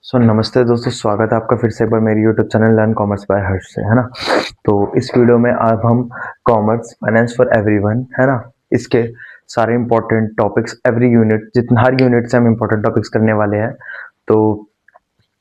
नमस्ते दोस्तों, स्वागत है आपका फिर से एक बार मेरी YouTube channel Learn Commerce by Harsh से, है ना। तो इस वीडियो में अब हम कॉमर्स फाइनेंस फॉर एवरीवन, है ना, इसके सारे इंपॉर्टेंट टॉपिक्स, एवरी यूनिट, जितना हर यूनिट से हम इंपॉर्टेंट टॉपिक्स करने वाले हैं। तो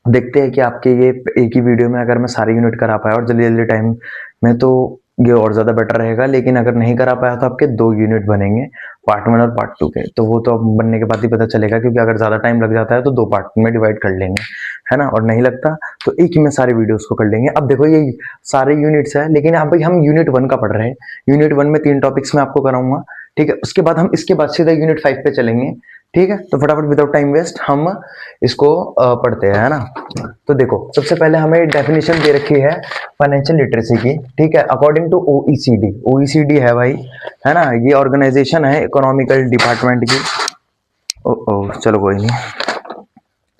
देखते हैं कि आपके ये एक ही वीडियो में अगर मैं सारे यूनिट करा पाया और जल्दी जल्दी टाइम में, तो ये और ज़्यादा बेटर रहेगा। लेकिन अगर नहीं करा पाया तो आपके 2 यूनिट बनेंगे, पार्ट 1 और पार्ट 2 के। तो वो तो अब बनने के बाद ही पता चलेगा, क्योंकि अगर ज़्यादा टाइम लग जाता है तो 2 पार्ट में डिवाइड कर लेंगे, है ना। और नहीं लगता तो एक ही में सारे वीडियोस को कर लेंगे। अब देखो, ये सारे यूनिट्स है, लेकिन यहाँ पे हम यूनिट 1 का पढ़ रहे हैं। यूनिट 1 में 3 टॉपिक्स मैं आपको कराऊंगा, ठीक है। उसके बाद हम इसके बाद सीधा यूनिट 5 पे चलेंगे, ठीक है। तो फटाफट विदाउट टाइम वेस्ट हम इसको पढ़ते हैं, है ना। तो देखो, सबसे पहले हमें डेफिनेशन दे रखी है फाइनेंशियल लिटरेसी की, ठीक है, अकॉर्डिंग टू ओईसीडी। ओईसीडी है भाई, है ना, ये ऑर्गेनाइजेशन है इकोनॉमिकल डिपार्टमेंट की। चलो कोई नहीं,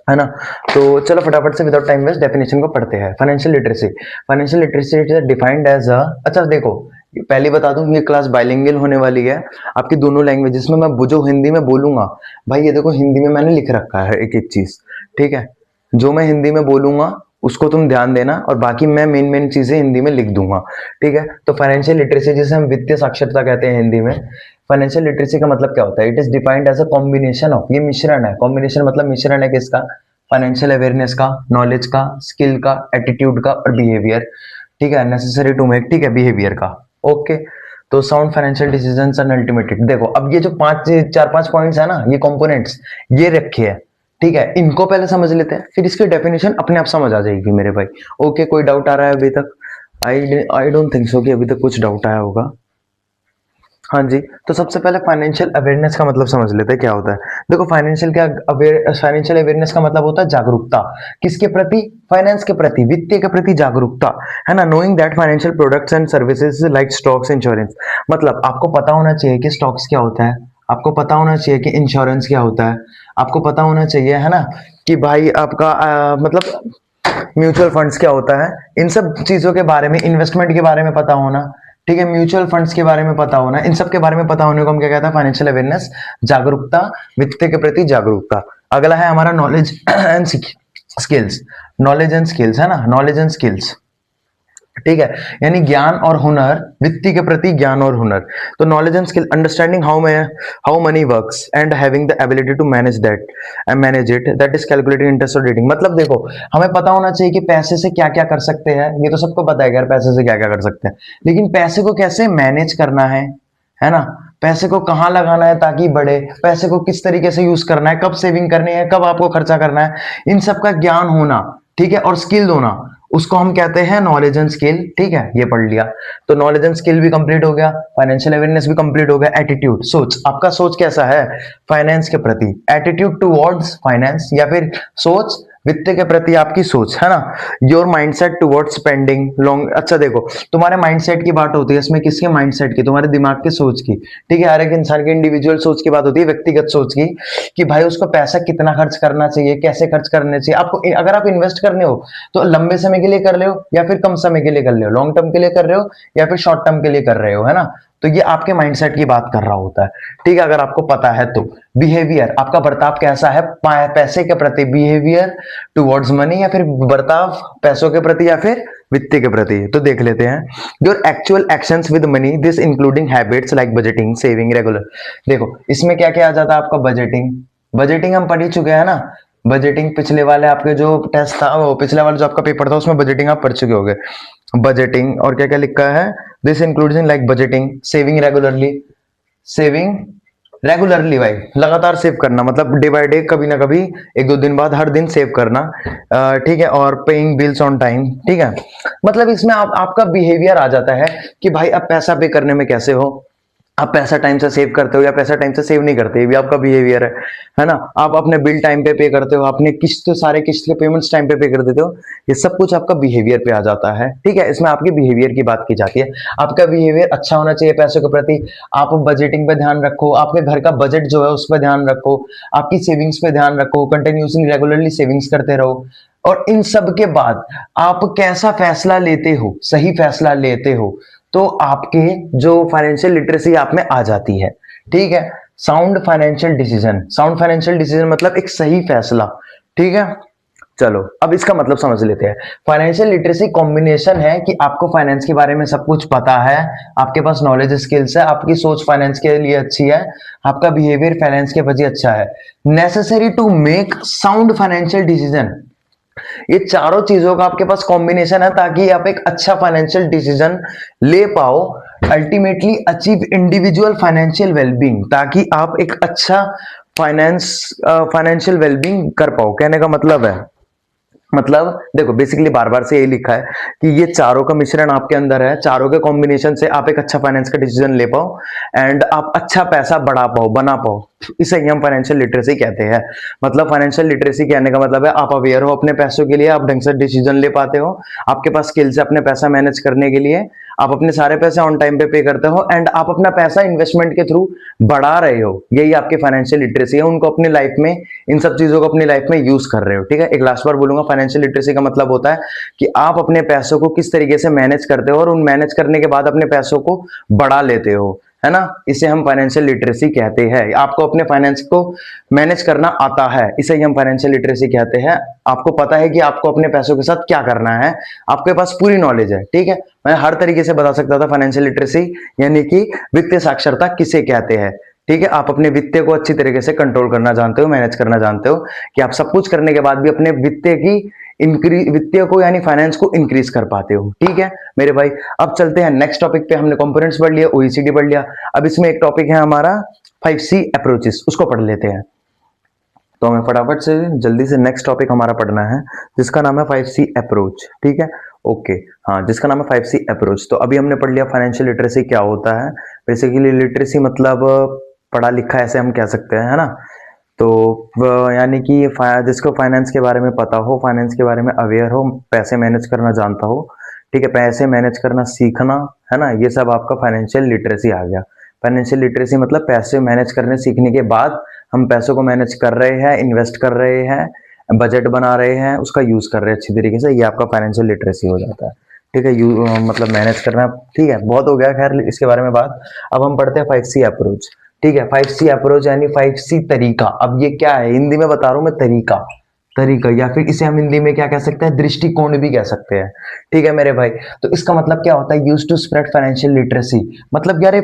है ना। तो चलो फटाफट से विदाउट टाइम वेस्ट डेफिनेशन को पढ़ते हैं। Financial literacy, financial literacy is defined as a, अच्छा देखो, पहले बता दूं, ये क्लास बाइलिंगुअल होने वाली है आपकी दोनों लैंग्वेजेस में। मैं जो हिंदी में बोलूंगा भाई, ये देखो हिंदी में मैंने लिख रखा है एक एक चीज, ठीक है। जो मैं हिंदी में बोलूंगा उसको तुम ध्यान देना, और बाकी मैं मेन मेन चीजें हिंदी में लिख दूंगा, ठीक है। तो फाइनेंशियल लिटरेसी, जिसे हम वित्तीय साक्षरता कहते हैं हिंदी में, फाइनेंशियल लिटरेसी का मतलब क्या होता है? It is defined as a combination of, ये मिश्रण है, कॉम्बिनेशन मतलब मिश्रण है किसका? फाइनेंशियल अवेयरनेस का, नॉलेज का, स्किल का, एटीट्यूड का और बिहेवियर, ठीक है, नेसेसरी टू मेक, ठीक है, बिहेवियर का। ओके, तो साउंड फाइनेंशियल डिसीजंस एंड अल्टीमेटेड। देखो, अब ये जो 4-5 पॉइंट्स है ना, ये कंपोनेंट्स ये रखे हैं, ठीक है। इनको पहले समझ लेते हैं, फिर इसकी डेफिनेशन अपने आप समझ आ जाएगी मेरे भाई। ओके, कोई डाउट आ रहा है अभी तक? आई डोंट थिंक सो कि अभी तक कुछ डाउट आया होगा। हाँ जी, तो सबसे पहले फाइनेंशियल अवेयरनेस का मतलब समझ लेते हैं क्या होता है। देखो, फाइनेंशियल अवेयरनेस का मतलब होता है जागरूकता। किसके प्रति? फाइनेंस के प्रति, वित्तीय के प्रति जागरूकता, है ना। Knowing that financial products and services like stocks, insurance, मतलब आपको पता होना चाहिए कि स्टॉक्स क्या होता है, आपको पता होना चाहिए कि इंश्योरेंस क्या होता है, आपको पता होना चाहिए, है ना, कि भाई आपका मतलब म्यूचुअल फंड्स क्या होता है। इन सब चीजों के बारे में, इन्वेस्टमेंट के बारे में पता होना, ठीक है, म्यूचुअल फंड्स के बारे में पता होना, इन सब के बारे में पता होने को हम क्या कहते हैं? फाइनेंशियल अवेयरनेस, जागरूकता, वित्त के प्रति जागरूकता। अगला है हमारा knowledge and skills. Knowledge and skills, है ना, नॉलेज एंड स्किल्स, ठीक है, यानी ज्ञान और हुनर, वित्त के प्रति ज्ञान और हुनर। तो knowledge and skill, understanding how money works and having the ability to manage it, that is calculating interest और रेटिंग। मतलब देखो, हमें पता होना चाहिए कि पैसे से क्या क्या कर सकते हैं, ये तो सबको पता है कि यार पैसे से क्या क्या कर सकते हैं, लेकिन पैसे को कैसे मैनेज करना है ना, पैसे को कहाँ लगाना है ताकि बढ़े, पैसे को किस तरीके से यूज करना है, कब सेविंग करनी है, कब आपको खर्चा करना है, इन सब का ज्ञान होना, ठीक है, और स्किल होना, उसको हम कहते हैं नॉलेज एंड स्किल, ठीक है, ये पढ़ लिया। तो नॉलेज एंड स्किल भी कंप्लीट हो गया, फाइनेंशियल अवेयरनेस भी कंप्लीट हो गया। एटीट्यूड, सोच, आपका सोच कैसा है फाइनेंस के प्रति, एटीट्यूड टुवर्ड्स फाइनेंस, या फिर सोच वित्त के प्रति आपकी सोच, है ना। Your mindset towards spending long, अच्छा देखो, तुम्हारे माइंडसेट की बात होती है इसमें, किसके माइंडसेट की? तुम्हारे दिमाग के सोच की, ठीक है। हर एक इंसान की इंडिविजुअल सोच की बात होती है, व्यक्तिगत सोच की, कि भाई उसको पैसा कितना खर्च करना चाहिए, कैसे खर्च करने चाहिए। आपको अगर आप इन्वेस्ट करने हो तो लंबे समय के लिए कर रहे हो या फिर कम समय के लिए कर रहे हो, लॉन्ग टर्म के लिए कर रहे हो या फिर शॉर्ट टर्म के लिए कर रहे हो, है ना। तो ये आपके माइंडसेट की बात कर रहा होता है, ठीक है, अगर आपको पता है तो। बिहेवियर, आपका बर्ताव कैसा है पैसे के प्रति, बिहेवियर टुवर्ड्स मनी, या फिर बर्ताव पैसों के प्रति या फिर वित्त के प्रति। तो देख लेते हैं, your actual actions with money, this including habits like budgeting, saving, regular. देखो, इसमें क्या क्या आ जाता है आपका? बजटिंग, बजटिंग हम पढ़ ही चुके हैं ना। बजटिंग पिछले वाले आपके जो टेस्ट था, वो पिछले वाला जो आपका पेपर था, उसमें बजटिंग आप पढ़ चुके होंगे। बजटिंग, और क्या क्या लिखा है? This includes in like budgeting, saving regularly, saving regularly भाई, लगातार सेव करना, मतलब डे बाय डे, कभी ना कभी, एक दो दिन बाद, हर दिन सेव करना, ठीक है। और पेइंग बिल्स ऑन टाइम, ठीक है। मतलब इसमें आपका बिहेवियर आ जाता है कि भाई अब पैसा पे करने में कैसे हो, आप पैसा टाइम से सेव करते हो या पैसा टाइम से सेव नहीं करते, ये भी आपका बिहेवियर है ना। आप अपने बिल टाइम पे करते हो, अपने किस्त, सारे किस्त के पेमेंट्स टाइम पे कर देते हो, ये सब कुछ आपका बिहेवियर पे आ जाता है, ठीक है। इसमें आपके बिहेवियर की बात की जाती है। आपका बिहेवियर अच्छा होना चाहिए पैसों के प्रति, आप बजटिंग पे ध्यान रखो, आपके घर का बजट जो है उस पर ध्यान रखो, आपकी सेविंग्स पे ध्यान रखो, कंटिन्यूसली रेगुलरली सेविंग्स करते रहो। और इन सब के बाद आप कैसा फैसला लेते हो, सही फैसला लेते हो, तो आपके जो फाइनेंशियल लिटरेसी आप में आ जाती है, ठीक है। Sound financial decision, sound financial decision मतलब एक सही फैसला, ठीक है। चलो अब इसका मतलब समझ लेते हैं। फाइनेंशियल लिटरेसी कॉम्बिनेशन है कि आपको फाइनेंस के बारे में सब कुछ पता है, आपके पास नॉलेज स्किल्स है, आपकी सोच फाइनेंस के लिए अच्छी है, आपका बिहेवियर फाइनेंस के प्रति अच्छा है, necessary to make sound financial decision. ये चारों चीजों का आपके पास कॉम्बिनेशन है ताकि आप एक अच्छा फाइनेंशियल डिसीजन ले पाओ, ultimately achieve individual financial wellbeing, ताकि आप एक अच्छा फाइनेंशियल वेलबींग कर पाओ। कहने का मतलब है, मतलब देखो बेसिकली बार बार से यही लिखा है कि ये चारों का मिश्रण आपके अंदर है, चारों के कॉम्बिनेशन से आप एक अच्छा फाइनेंस का डिसीजन ले पाओ एंड आप अच्छा पैसा बढ़ा पाओ, बना पाओ। इसे ही हम फाइनेंशियल लिटरेसी कहते हैं। मतलब फाइनेंशियल लिटरेसी कहने का मतलब है आप अवेयर हो अपने पैसों के लिए, आप ढंग से डिसीजन ले पाते हो, आपके पास स्किल्स है अपने पैसा मैनेज करने के लिए, आप अपने सारे पैसे ऑन टाइम पे करते हो एंड आप अपना पैसा इन्वेस्टमेंट के थ्रू बढ़ा रहे हो। यही आपकी फाइनेंशियल लिटरेसी है, उनको अपनी लाइफ में, इन सब चीजों को अपनी लाइफ में यूज कर रहे हो। ठीक है, एक लास्ट बार बोलूंगा, फाइनेंशियल लिटरेसी का मतलब होता है कि आप अपने पैसों को किस तरीके से मैनेज करते हो और उन मैनेज करने के बाद अपने पैसों को बढ़ा लेते हो, है ना। इसे हम फाइनेंशियल लिटरेसी कहते हैं। आपको अपने फाइनेंस को मैनेज करना आता है, इसे ही हम फाइनेंशियल लिटरेसी कहते हैं। आपको पता है कि आपको अपने पैसों के साथ क्या करना है, आपके पास पूरी नॉलेज है। ठीक है, मैं हर तरीके से बता सकता था फाइनेंशियल लिटरेसी यानी कि वित्तीय साक्षरता किसे कहते हैं। ठीक है, आप अपने वित्त को अच्छी तरीके से कंट्रोल करना जानते हो, मैनेज करना जानते हो, कि आप सब कुछ करने के बाद भी अपने वित्तीय को यानी फाइनेंस को इंक्रीज कर पाते हो। ठीक है मेरे भाई, अब चलते हैं नेक्स्ट टॉपिक पे। हमने कंपोनेंट्स पढ़ लिया, ओईसीडी पढ़ लिया, अब इसमें एक टॉपिक है हमारा 5C अप्रोचेस, उसको पढ़ लेते हैं। तो हमें फटाफट से जल्दी से नेक्स्ट टॉपिक हमारा पढ़ना है जिसका नाम है 5C अप्रोच। ठीक है, ओके, हाँ, जिसका नाम है 5C अप्रोच। तो अभी हमने पढ़ लिया फाइनेंशियल लिटरेसी क्या होता है। बेसिकली लिटरेसी मतलब पढ़ा लिखा ऐसे हम कह सकते हैं, है ना। तो यानी कि जिसको फाइनेंस के बारे में पता हो, फाइनेंस के बारे में अवेयर हो, पैसे मैनेज करना जानता हो। ठीक है, पैसे मैनेज करना सीखना, है ना, ये सब आपका फाइनेंशियल लिटरेसी आ गया। फाइनेंशियल लिटरेसी मतलब पैसे मैनेज करने सीखने के बाद हम पैसों को मैनेज कर रहे हैं, इन्वेस्ट कर रहे हैं, बजट बना रहे हैं, उसका यूज कर रहे हैं अच्छी तरीके से, ये आपका फाइनेंशियल लिटरेसी हो जाता है। ठीक है, मतलब मैनेज करना। ठीक है, बहुत हो गया खैर इसके बारे में बात। अब हम पढ़ते हैं 5C अप्रोच। ठीक है, 5C अप्रोच यानी 5C तरीका। अब ये क्या है, हिंदी में बता रहा हूं मैं, तरीका, तरीका, या फिर इसे हम हिंदी में क्या कह सकते हैं, दृष्टिकोण भी कह सकते हैं। ठीक है मेरे भाई, तो इसका मतलब क्या होता है, use to spread financial literacy. मतलब यार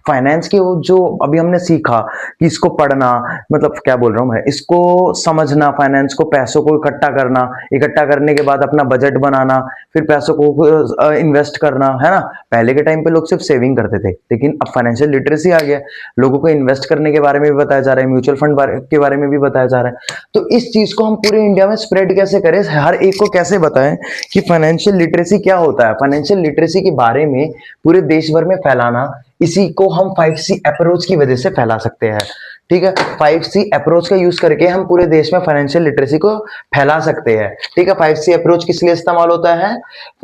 फाइनेंस के वो जो अभी हमने सीखा कि इसको पढ़ना, मतलब क्या बोल रहा हूं मैं, इसको समझना, फाइनेंस को, पैसों को इकट्ठा करना, इकट्ठा करने के बाद अपना बजट बनाना, फिर पैसों को इन्वेस्ट करना, है ना। पहले के टाइम पे लोग सिर्फ सेविंग करते थे, लेकिन अब फाइनेंशियल लिटरेसी आ गया, लोगों को इन्वेस्ट करने के बारे में भी बताया जा रहा है, म्यूचुअल फंड के बारे में भी बताया जा रहा है। तो इस चीज को हम पूरे इंडिया में स्प्रेड कैसे करें, हर एक को कैसे बताएं कि फाइनेंशियल लिटरेसी क्या होता है, फाइनेंशियल लिटरेसी के बारे में पूरे देश भर में फैलाना, इसी को हम 5C अप्रोच की वजह से फैला सकते हैं। ठीक है, 5C अप्रोच का यूज करके हम पूरे देश में फाइनेंशियल लिटरेसी को फैला सकते हैं। ठीक है, 5C अप्रोच किस लिए इस्तेमाल होता है,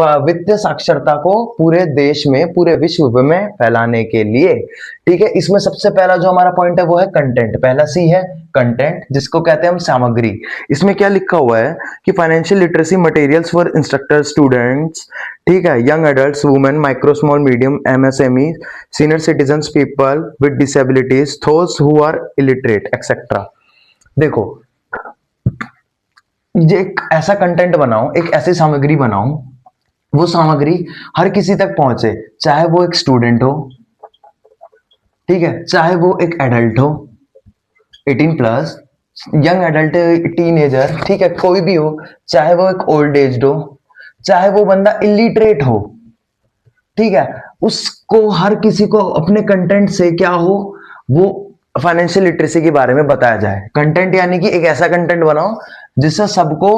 वित्तीय साक्षरता को पूरे देश में, पूरे विश्व में फैलाने के लिए। ठीक है, इसमें सबसे पहला जो हमारा पॉइंट है वो है कंटेंट। पहला C है कंटेंट, जिसको कहते हैं हम सामग्री। इसमें क्या लिखा हुआ है कि financial literacy materials for instructor, students, ठीक है, young adults, women, micro small medium MSME, senior citizens, people with disabilities, those who are illiterate etcetera. देखो, ये एक ऐसा कंटेंट बनाओ, एक ऐसी सामग्री बनाओ, वो सामग्री हर किसी तक पहुंचे, चाहे वो एक स्टूडेंट हो, ठीक है, चाहे वो एक एडल्ट हो 18+, यंग एडल्ट, टीनेजर, ठीक है, कोई भी हो, चाहे वो एक ओल्ड एज हो, चाहे वो बंदा इलिटरेट हो। ठीक है, उसको, हर किसी को अपने कंटेंट से क्या हो, वो फाइनेंशियल लिटरेसी के बारे में बताया जाए। कंटेंट यानी कि एक ऐसा कंटेंट बनाओ जिससे सबको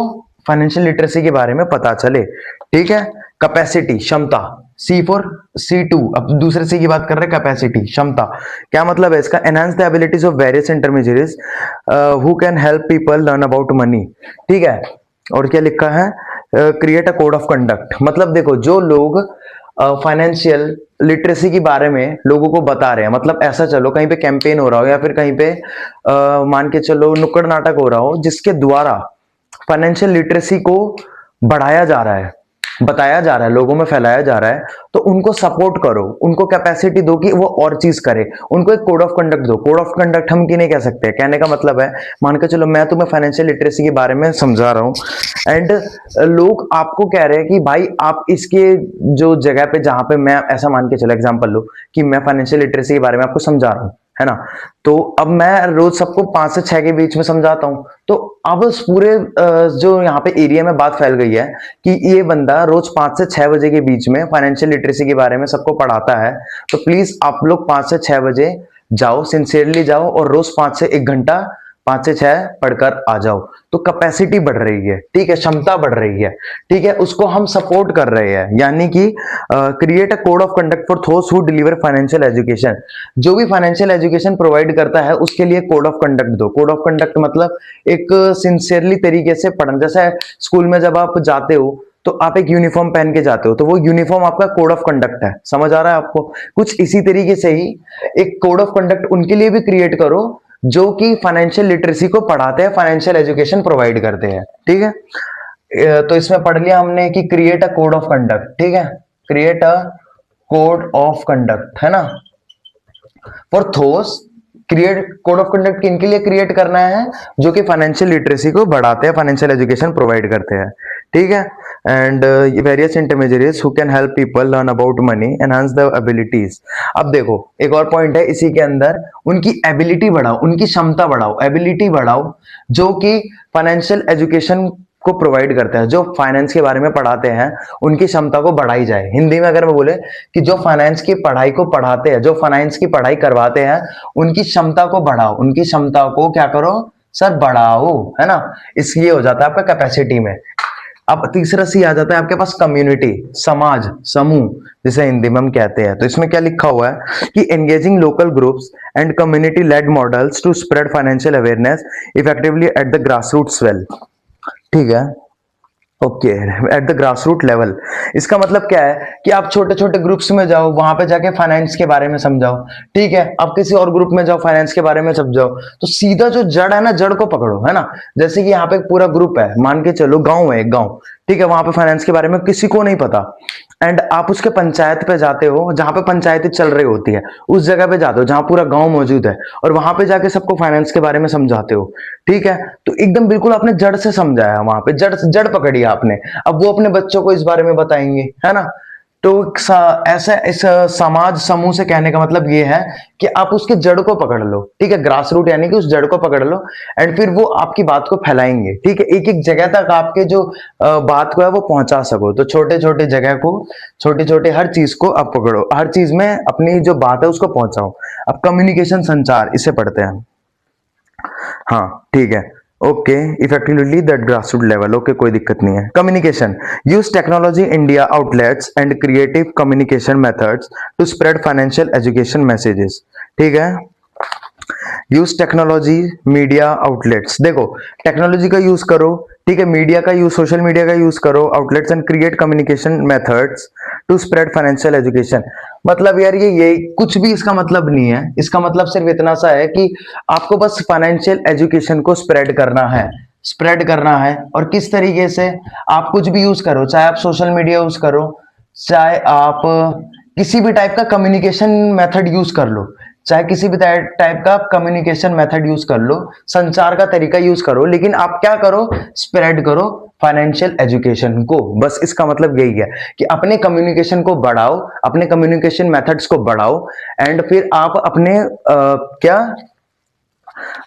फाइनेंशियल लिटरेसी के बारे में पता चले। ठीक है, कैपेसिटी, क्षमता, C4C2, अब दूसरे C की बात कर रहे हैं, कैपेसिटी, क्षमता। क्या मतलब है इसका, enhance the abilities of various intermediates who can help people learn about money. ठीक है, और क्या लिखा है, create a code of conduct. मतलब देखो, जो लोग फाइनेंशियल लिटरेसी के बारे में लोगों को बता रहे हैं, मतलब ऐसा चलो कहीं पे कैंपेन हो रहा हो या फिर कहीं पे मान के चलो नुक्कड़ नाटक हो रहा हो जिसके द्वारा फाइनेंशियल लिटरेसी को बढ़ाया जा रहा है, बताया जा रहा है, लोगों में फैलाया जा रहा है, तो उनको सपोर्ट करो, उनको कैपेसिटी दो कि वो और चीज करे, उनको एक कोड ऑफ कंडक्ट दो। कोड ऑफ कंडक्ट हम की नहीं कह सकते, कहने का मतलब है, मान के चलो मैं तुम्हें फाइनेंशियल लिटरेसी के बारे में समझा रहा हूँ एंड लोग आपको कह रहे हैं कि भाई आप इसके जो जगह पे, जहां पे मैं ऐसा मान के चलो एग्जांपल लो कि मैं फाइनेंशियल लिटरेसी के बारे में आपको समझा रहा हूँ, है ना, तो अब मैं रोज सबको 5 से 6 के बीच में समझाता हूं, तो अब उस पूरे जो यहाँ पे एरिया में बात फैल गई है कि ये बंदा रोज 5 से 6 बजे के बीच में फाइनेंशियल लिटरेसी के बारे में सबको पढ़ाता है, तो प्लीज आप लोग 5 से 6 बजे जाओ, सिंसियरली जाओ और रोज 5 से 1 घंटा 5 से 6 पढ़कर आ जाओ। तो कैपेसिटी बढ़ रही है, ठीक है, क्षमता बढ़ रही है, ठीक है, उसको हम सपोर्ट कर रहे हैं, यानी कि create a code of conduct for those who deliver financial education. जो भी फाइनेंशियल एजुकेशन प्रोवाइड करता है उसके लिए कोड ऑफ कंडक्ट दो। कोड ऑफ कंडक्ट मतलब एक सिंसियरली तरीके से पढ़ना, जैसे स्कूल में जब आप जाते हो तो आप एक यूनिफॉर्म पहन के जाते हो, तो वो यूनिफॉर्म आपका कोड ऑफ कंडक्ट है, समझ आ रहा है आपको? कुछ इसी तरीके से ही एक कोड ऑफ कंडक्ट उनके लिए भी क्रिएट करो जो कि फाइनेंशियल लिटरेसी को पढ़ाते हैं, फाइनेंशियल एजुकेशन प्रोवाइड करते हैं, ठीक है। तो इसमें पढ़ लिया हमने कि create a code of conduct, ठीक है, create a code of conduct, है ना, for those, create code of conduct किनके लिए क्रिएट करना है? जो कि फाइनेंशियल लिटरेसी को बढ़ाते हैं, फाइनेंशियल एजुकेशन प्रोवाइड करते हैं, ठीक है। And various intermediates who can help people learn about money, enhance the abilities. अब देखो एक और पॉइंट है इसी के अंदर, उनकी एबिलिटी बढ़ाओ, उनकी क्षमता बढ़ाओ, एबिलिटी बढ़ाओ, जो कि फाइनेंशियल एजुकेशन को प्रोवाइड करते हैं, जो फाइनेंस के बारे में पढ़ाते हैं, उनकी क्षमता को बढ़ाई जाए। हिंदी में अगर मैं बोले कि जो फाइनेंस की पढ़ाई को पढ़ाते हैं, जो फाइनेंस की पढ़ाई करवाते हैं, उनकी क्षमता को बढ़ाओ, उनकी क्षमता को क्या करो सर, बढ़ाओ, है ना। इसलिए हो जाता है आपका कैपेसिटी में। अब तीसरा सी आ जाता है आपके पास, कम्युनिटी, समाज, समूह जिसे हिंदी में हम कहते हैं। तो इसमें क्या लिखा हुआ है कि engaging local groups and community led models to spread financial awareness effectively at the grass roots well, ठीक है, okay, at the grass root level. इसका मतलब क्या है कि आप छोटे छोटे ग्रुप्स में जाओ, वहां पे जाके फाइनेंस के बारे में समझाओ, ठीक है, आप किसी और ग्रुप में जाओ, फाइनेंस के बारे में समझाओ, तो सीधा जो जड़ है ना, जड़ को पकड़ो, है ना। जैसे कि यहाँ पे एक पूरा ग्रुप है, मान के चलो गांव है एक गांव, ठीक है, वहां पे फाइनेंस के बारे में किसी को नहीं पता, एंड आप उसके पंचायत पे जाते हो, जहां पे पंचायतें चल रही होती है, उस जगह पे जाते हो जहां पूरा गांव मौजूद है, और वहां पे जाके सबको फाइनेंस के बारे में समझाते हो, ठीक है। तो एकदम बिल्कुल आपने जड़ से समझाया, वहां पे जड़ जड़ पकड़ी आपने। अब वो अपने बच्चों को इस बारे में बताएंगे, है ना। तो ऐसा इस समाज समूह से कहने का मतलब ये है कि आप उसके जड़ को पकड़ लो, ठीक है, ग्रास रूट यानी कि उस जड़ को पकड़ लो, एंड फिर वो आपकी बात को फैलाएंगे, ठीक है, एक एक जगह तक आपके जो बात को है वो पहुंचा सको। तो छोटे छोटे जगह को, छोटे छोटे हर चीज को आप पकड़ो, हर चीज में अपनी जो बात है उसको पहुंचाओ। अब कम्युनिकेशन, संचार, इसे पढ़ते हैं, हाँ ठीक है, okay, effectively that grassroot level, okay, कोई दिक्कत नहीं है। Communication, use technology India outlets and creative communication methods to spread financial education messages, ठीक है। यूज टेक्नोलॉजी मीडिया आउटलेट्स, देखो टेक्नोलॉजी का यूज करो, ठीक है, मीडिया का यूज, सोशल मीडिया का यूज करो, outlets and create communication methods to spread financial education. मतलब यार ये कुछ भी इसका मतलब नहीं है, इसका मतलब सिर्फ इतना सा है कि आपको बस फाइनेंशियल एजुकेशन को स्प्रेड करना है, स्प्रेड करना है। और किस तरीके से? आप कुछ भी यूज करो, चाहे आप सोशल मीडिया यूज करो, चाहे आप किसी भी टाइप का कम्युनिकेशन मेथड यूज कर लो, चाहे किसी भी टाइप का कम्युनिकेशन मेथड यूज कर लो, संचार का तरीका यूज करो, लेकिन आप क्या करो, स्प्रेड करो फाइनेंशियल एजुकेशन को। बस इसका मतलब यही है कि अपने कम्युनिकेशन को बढ़ाओ, अपने कम्युनिकेशन मेथड्स को बढ़ाओ, एंड फिर आप अपने क्या,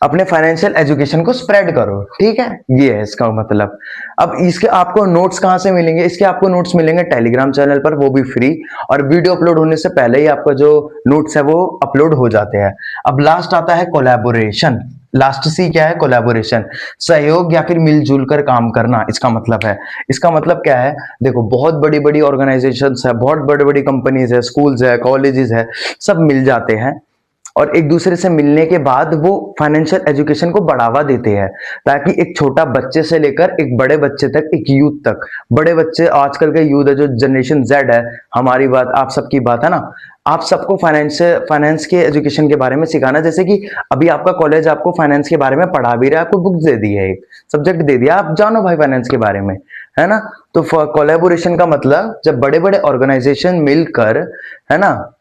अपने फाइनेंशियल एजुकेशन को स्प्रेड करो, ठीक है, ये है इसका मतलब। अब इसके आपको नोट्स कहां से मिलेंगे? इसके आपको नोट्स मिलेंगे टेलीग्राम चैनल पर, वो भी फ्री, और वीडियो अपलोड होने से पहले ही आपका जो नोट्स है वो अपलोड हो जाते हैं। अब लास्ट आता है कोलैबोरेशन। लास्ट सी क्या है? कोलैबोरेशन, सहयोग या फिर मिलजुल कर काम करना, इसका मतलब है। इसका मतलब क्या है? देखो बहुत बड़ी बड़ी ऑर्गेनाइजेशंस है, बहुत बड़ी बड़ी कंपनीज है, स्कूल्स है, कॉलेजेस है, सब मिल जाते हैं और एक दूसरे से मिलने के बाद वो फाइनेंशियल एजुकेशन को बढ़ावा देते हैं, ताकि एक छोटा बच्चे से लेकर एक बड़े बच्चे तक, एक यूथ तक, बड़े बच्चे आजकल के यूथ है, जो जनरेशन जेड है, हमारी बात आप सबकी बात है ना, आप सबको फाइनेंस के एजुकेशन के बारे में सिखाना। जैसे कि अभी आपका कॉलेज आपको फाइनेंस के बारे में पढ़ा भी रहा है, आपको बुक दे दी है, एक सब्जेक्ट दे दिया, आप जानो भाई फाइनेंस के बारे में, है ना। तो कोलैबोरेशन का मतलब जब बड़े बड़े ऑर्गेनाइजेशन मिलकर, है ना,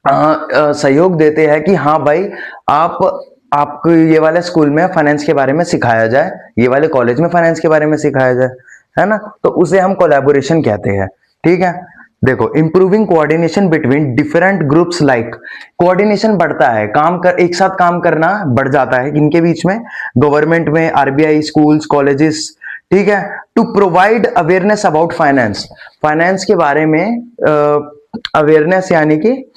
सहयोग देते हैं कि हाँ भाई, आप आपको ये वाले स्कूल में फाइनेंस के बारे में सिखाया जाए, ये वाले कॉलेज में फाइनेंस के बारे में सिखाया जाए, है ना, तो उसे हम कोलैबोरेशन कहते हैं। ठीक है, देखो, improving coordination between different groups, like coordination बढ़ता है, एक साथ काम करना बढ़ जाता है इनके बीच में, गवर्नमेंट में, आरबीआई, स्कूल्स, कॉलेजेस। ठीक है, to provide awareness about finance, finance के बारे में अवेयरनेस, यानी कि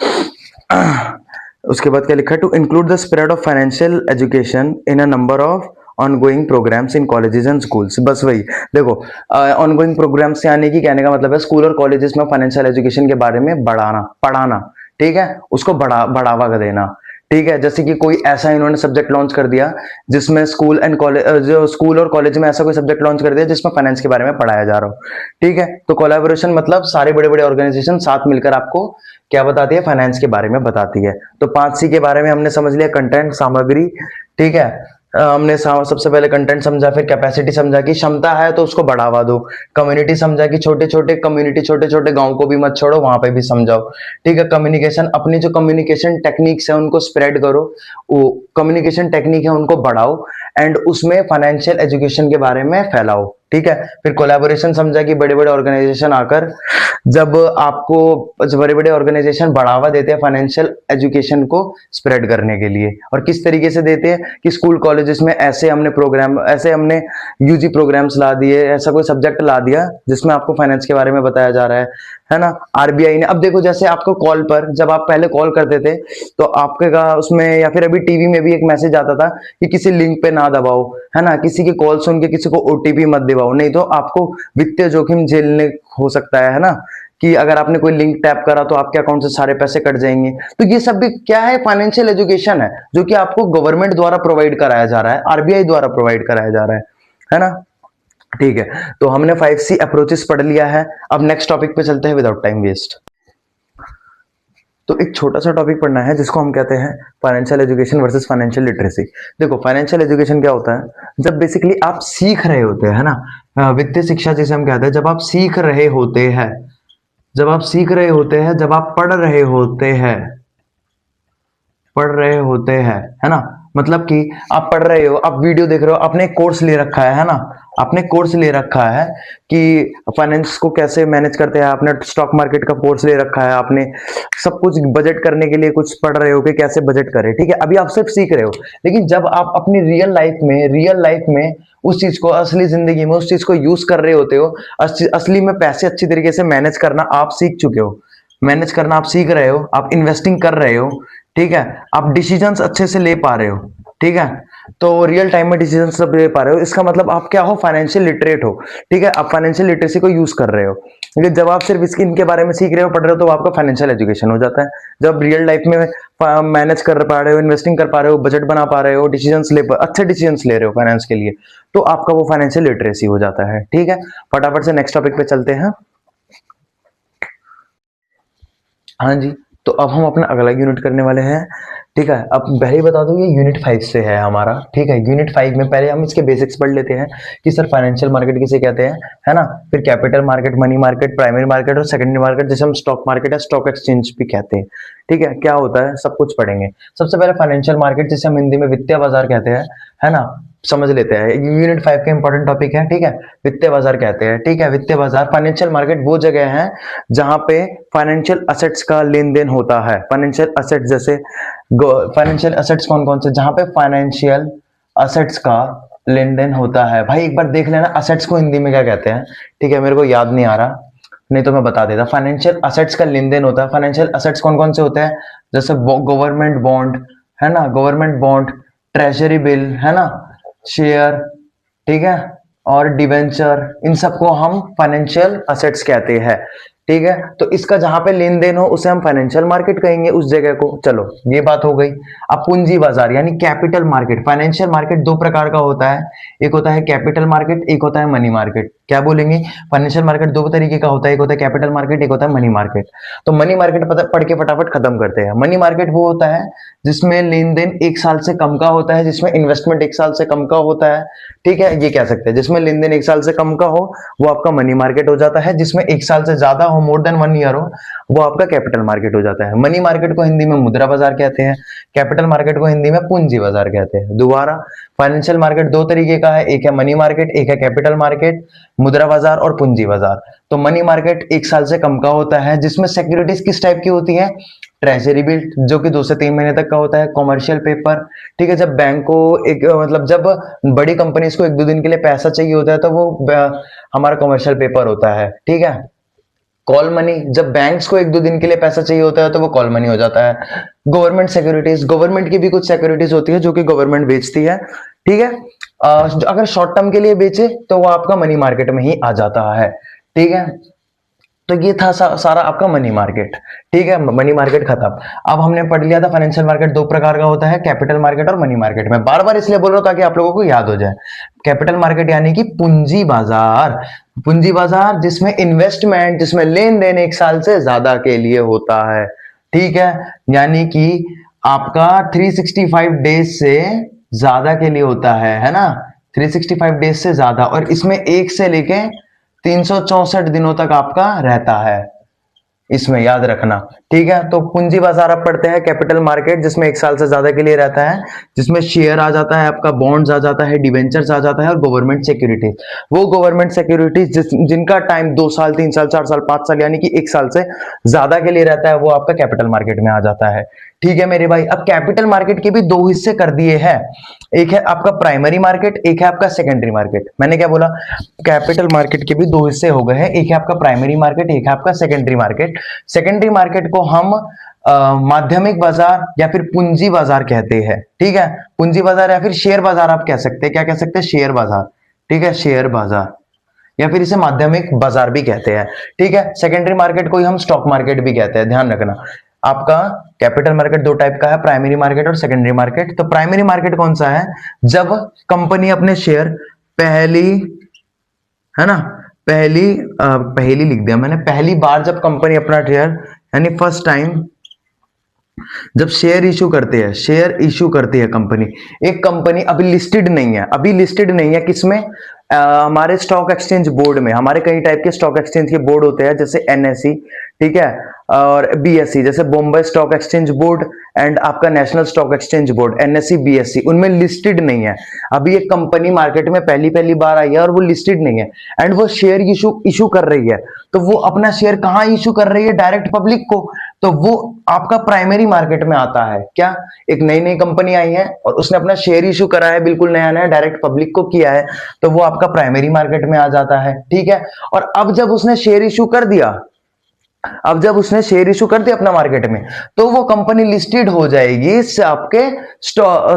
उसके बाद क्या लिखा है, to include the spread of financial education in a number of ongoing programs in colleges and schools. बस वही, देखो, ऑनगोइंग प्रोग्राम्स यानी कि कहने का मतलब है स्कूल और कॉलेजेस में फाइनेंशियल एजुकेशन के बारे में पढ़ाना। ठीक है, उसको बढ़ावा देना। ठीक है, जैसे कि कोई ऐसा इन्होंने सब्जेक्ट लॉन्च कर दिया जिसमें स्कूल एंड कॉलेज, जो स्कूल और कॉलेज में ऐसा कोई सब्जेक्ट लॉन्च कर दिया जिसमें फाइनेंस के बारे में पढ़ाया जा रहा हो। ठीक है, तो कोलैबोरेशन मतलब सारे बड़े बड़े ऑर्गेनाइजेशन साथ मिलकर आपको क्या बताती है, फाइनेंस के बारे में बताती है। तो 5C के बारे में हमने समझ लिया, कंटेंट, सामग्री। ठीक है, हमने सबसे पहले कंटेंट समझा, फिर कैपेसिटी समझा कि क्षमता है तो उसको बढ़ावा दो, कम्युनिटी समझा कि छोटे छोटे कम्युनिटी, छोटे छोटे गांव को भी मत छोड़ो, वहां पे भी समझाओ। ठीक है, कम्युनिकेशन, अपनी जो कम्युनिकेशन टेक्निक्स है उनको स्प्रेड करो, वो कम्युनिकेशन टेक्निक है उनको बढ़ाओ, एंड उसमें फाइनेंशियल एजुकेशन के बारे में फैलाओ। ठीक है, फिर कोलैबोरेशन समझा कि बड़े बड़े ऑर्गेनाइजेशन आकर, जब बड़े बड़े ऑर्गेनाइजेशन बढ़ावा देते हैं फाइनेंशियल एजुकेशन को स्प्रेड करने के लिए, और किस तरीके से देते हैं कि स्कूल कॉलेजेस में ऐसे हमने यूजी प्रोग्राम्स ला दिए, ऐसा कोई सब्जेक्ट ला दिया जिसमें आपको फाइनेंस के बारे में बताया जा रहा है ना। आरबीआई ने, अब देखो, जैसे आपको कॉल पर, जब आप पहले कॉल करते थे तो आपके का उसमें, या फिर अभी टीवी में भी एक मैसेज आता था कि किसी लिंक पे ना दबाओ, है ना, किसी की कॉल सुन के किसी को ओटीपी मत दिवाओ, नहीं तो आपको वित्तीय जोखिम झेलने हो सकता है ना, कि अगर आपने कोई लिंक टैप करा तो आपके अकाउंट से सारे पैसे कट जाएंगे। तो ये सब भी क्या है, फाइनेंशियल एजुकेशन है, जो कि आपको गवर्नमेंट द्वारा प्रोवाइड कराया जा रहा है, आरबीआई द्वारा प्रोवाइड कराया जा रहा है ना। ठीक है, तो हमने 5C अप्रोचेस पढ़ लिया है। अब नेक्स्ट टॉपिक पे चलते हैं विदाउट टाइम वेस्ट। तो एक छोटा सा टॉपिक पढ़ना है जिसको हम कहते हैं financial education versus financial literacy. देखो, फाइनेंशियल एजुकेशन क्या होता है, जब बेसिकली आप सीख रहे होते हैं, है ना, वित्तीय शिक्षा जिसे हम कहते हैं, जब आप सीख रहे होते हैं, जब आप पढ़ रहे होते हैं, है ना, मतलब कि आप पढ़ रहे हो, आप वीडियो देख रहे हो, आपने कोर्स ले रखा है ना, आपने कोर्स ले रखा है कि फाइनेंस को कैसे मैनेज करते हैं, आपने स्टॉक मार्केट का कोर्स ले रखा है, आपने सब कुछ बजट करने के लिए कुछ पढ़ रहे हो कि कैसे बजट करें। ठीक है, अभी आप सिर्फ सीख रहे हो, लेकिन जब आप अपनी रियल लाइफ में उस चीज को, असली जिंदगी में उस चीज को यूज कर रहे होते हो, असली में पैसे अच्छी तरीके से मैनेज करना आप सीख चुके हो, मैनेज करना आप सीख रहे हो, आप इन्वेस्टिंग कर रहे हो। ठीक है, आप डिसीजंस अच्छे से ले पा रहे हो। ठीक है, तो रियल टाइम में डिसीजन सब ले पा रहे हो, इसका मतलब आप क्या हो, फाइनेंशियल लिटरेट हो। ठीक है, आप फाइनेंशियल लिटरेसी को यूज कर रहे हो, क्योंकि जब आप सिर्फ इनके बारे में सीख रहे हो, पढ़ रहे हो, तो आपका फाइनेंशियल एजुकेशन हो जाता है। जब रियल लाइफ में मैनेज कर पा रहे हो, इन्वेस्टिंग कर पा रहे हो, बजट बना पा रहे हो, अच्छे डिसीजन ले रहे हो फाइनेंस के लिए, तो आपका वो फाइनेंशियल लिटरेसी हो जाता है। ठीक है, फटाफट से नेक्स्ट टॉपिक पे चलते हैं। हाँ जी, तो अब हम अपना अगला यूनिट करने वाले हैं। ठीक है, अब पहले ही बता दूं ये यूनिट 5 से है हमारा। ठीक है, यूनिट 5 में पहले हम इसके बेसिक्स पढ़ लेते हैं कि सर फाइनेंशियल मार्केट किसे कहते हैं, है ना, फिर capital market, money market, primary market और सेकेंडरी मार्केट, जैसे हम स्टॉक मार्केट या स्टॉक एक्सचेंज भी कहते हैं। ठीक है, क्या होता है सब कुछ पढ़ेंगे। सबसे पहले फाइनेंशियल मार्केट, जिसे हम हिंदी में वित्तीय बाजार कहते हैं, है ना, समझ लेते हैं। यूनिट 5 का इंपॉर्टेंट टॉपिक है। ठीक है, वित्तीय बाजार कहते हैं। ठीक है, वित्तीय बाजार, फाइनेंशियल मार्केट वो जगह है जहां पे फाइनेंशियल असेट्स का लेन देन होता है। फाइनेंशियल असेट्स, जैसे फाइनेंशियल असेट्स कौन कौन से, जहां पे फाइनेंशियल असेट्स का लेन देन होता है। भाई एक बार देख लेना असेट्स को हिंदी में क्या कहते हैं। ठीक है, मेरे को याद नहीं आ रहा, नहीं तो मैं बता देता। फाइनेंशियल असेट्स का लेन देन होता है। फाइनेंशियल असेट्स कौन कौन से होते हैं, जैसे गवर्नमेंट बॉन्ड, है ना, गवर्नमेंट बॉन्ड, ट्रेजरी बिल, है ना, शेयर, ठीक है, और डिवेंचर, इन सबको हम फाइनेंशियल असेट्स कहते हैं। ठीक है, तो इसका जहां पे लेन देन हो उसे हम फाइनेंशियल मार्केट कहेंगे उस जगह को। चलो ये बात हो गई। अब पूंजी बाजार यानी कैपिटल मार्केट। फाइनेंशियल मार्केट दो प्रकार का होता है, एक होता है कैपिटल मार्केट, एक होता है मनी मार्केट। क्या बोलेंगे? फाइनेंशियल मार्केट दो तरीके का होता है, एक होता है कैपिटल मार्केट, एक होता है मनी मार्केट। तो मनी मार्केट पढ़ के फटाफट खत्म करते हैं। मनी मार्केट वो होता है जिसमें लेन देन एक साल से कम का होता है, जिसमें इन्वेस्टमेंट एक साल से कम का होता है। ठीक है, ये कह सकते हैं जिसमें लेन देन एक साल से कम का हो वो आपका मनी मार्केट हो जाता है, जिसमें एक साल से ज्यादा हो, मोर देन 1 ईयर हो, वो आपका कैपिटल मार्केट हो जाता है। मनी मार्केट को हिंदी में मुद्रा बाजार कहते हैं, कैपिटल मार्केट को हिंदी में पूंजी बाजार कहते हैं। दोबारा, फाइनेंशियल मार्केट दो तरीके का है, एक है मनी मार्केट, एक है कैपिटल मार्केट, मुद्रा बाजार और पूंजी बाजार। तो मनी मार्केट एक साल से कम का होता है, जिसमें सिक्योरिटीज किस टाइप की होती है? ट्रेजरी बिल जो कि 2 से 3 महीने तक का होता है, कॉमर्शियल पेपर। ठीक है, जब बैंक को एक मतलब जब बड़ी कंपनीज को 1-2 दिन के लिए पैसा चाहिए होता है तो वो हमारा कॉमर्शियल पेपर होता है। ठीक है, कॉल मनी, जब बैंक्स को 1-2 दिन के लिए पैसा चाहिए होता है तो वो कॉल मनी हो जाता है। गवर्नमेंट सिक्योरिटीज, गवर्नमेंट की भी कुछ सिक्योरिटीज होती है जो कि गवर्नमेंट बेचती है। ठीक है, अगर शॉर्ट टर्म के लिए बेचे तो वो आपका मनी मार्केट में ही आ जाता है। ठीक है, तो ये था सारा आपका मनी मार्केट। ठीक है, मनी मार्केट खत्म। अब हमने पढ़ लिया था फाइनेंशियल मार्केट दो प्रकार का होता है, कैपिटल मार्केट और मनी मार्केट। मैं बार बार इसलिए बोल रहा हूं ताकि आप लोगों को याद हो जाए। कैपिटल मार्केट यानी कि पूंजी बाजार। पूंजी बाजार जिसमें इन्वेस्टमेंट, जिसमें लेन देन एक साल से ज्यादा के लिए होता है। ठीक है, यानी कि आपका 365 डेज से ज्यादा के लिए होता है ना, 365 डेज से ज्यादा, और इसमें 1 से लेके 364 दिनों तक आपका रहता है, इसमें याद रखना। ठीक है, तो पूंजी बाजार आप पढ़ते हैं कैपिटल मार्केट जिसमें 1 साल से ज्यादा के लिए रहता है, जिसमें शेयर आ जाता है, आपका बॉन्ड्स आ जाता है, डिवेंचर्स आ जाता है और गवर्नमेंट सिक्योरिटीज। वो गवर्नमेंट सिक्योरिटीज जिनका टाइम 2 साल 3 साल 4 साल 5 साल यानी कि 1 साल से ज्यादा के लिए रहता है, वो आपका कैपिटल मार्केट में आ जाता है। ठीक है मेरे भाई, अब कैपिटल मार्केट के भी दो हिस्से कर दिए हैं, एक है आपका प्राइमरी मार्केट, एक है आपका सेकेंडरी मार्केट। मैंने क्या बोला? कैपिटल मार्केट के भी दो हिस्से हो गए हैं, एक है आपका प्राइमरी मार्केट, एक है आपका सेकेंडरी मार्केट। सेकेंडरी मार्केट को हम माध्यमिक बाजार या फिर पूंजी बाजार कहते हैं। ठीक है, पूंजी बाजार या फिर शेयर बाजार आप कह सकते हैं। क्या कह सकते हैं? शेयर बाजार। ठीक है, शेयर बाजार, या फिर इसे माध्यमिक बाजार भी कहते हैं। ठीक है, सेकेंडरी मार्केट को ही हम स्टॉक मार्केट भी कहते हैं, ध्यान रखना। आपका कैपिटल मार्केट दो टाइप का है, प्राइमरी मार्केट और सेकेंडरी मार्केट। तो प्राइमरी मार्केट कौन सा है? जब कंपनी अपने शेयर पहली, है ना, पहली लिख दिया मैंने, पहली बार जब कंपनी अपना शेयर यानी फर्स्ट टाइम जब शेयर इशू करते हैं, शेयर इशू करती है कंपनी। एक कंपनी अभी लिस्टेड नहीं है, अभी लिस्टेड नहीं है किसमें? हमारे स्टॉक एक्सचेंज बोर्ड में। हमारे कई टाइप के स्टॉक एक्सचेंज के बोर्ड होते हैं, जैसे एनएसई, ठीक है, और बीएसई, जैसे Bombay stock exchange board and आपका national stock exchange board, NSE BSE, उनमें लिस्टेड नहीं है। अभी एक कंपनी मार्केट में पहली पहली बार आई है और वो लिस्टेड नहीं है एंड वो शेयर इशू कर रही है, तो वो अपना शेयर कहां इशू कर रही है? डायरेक्ट पब्लिक को। तो वो आपका प्राइमरी मार्केट में आता है। क्या? एक नई नई कंपनी आई है और उसने अपना शेयर इशू करा है, बिल्कुल नया नया, डायरेक्ट पब्लिक को किया है, तो वो आपका प्राइमरी मार्केट में आ जाता है। ठीक है, और अब जब उसने शेयर इशू कर दिया, अब जब उसने शेयर इशू कर दिया अपना मार्केट में, तो वो कंपनी लिस्टेड हो जाएगी आपके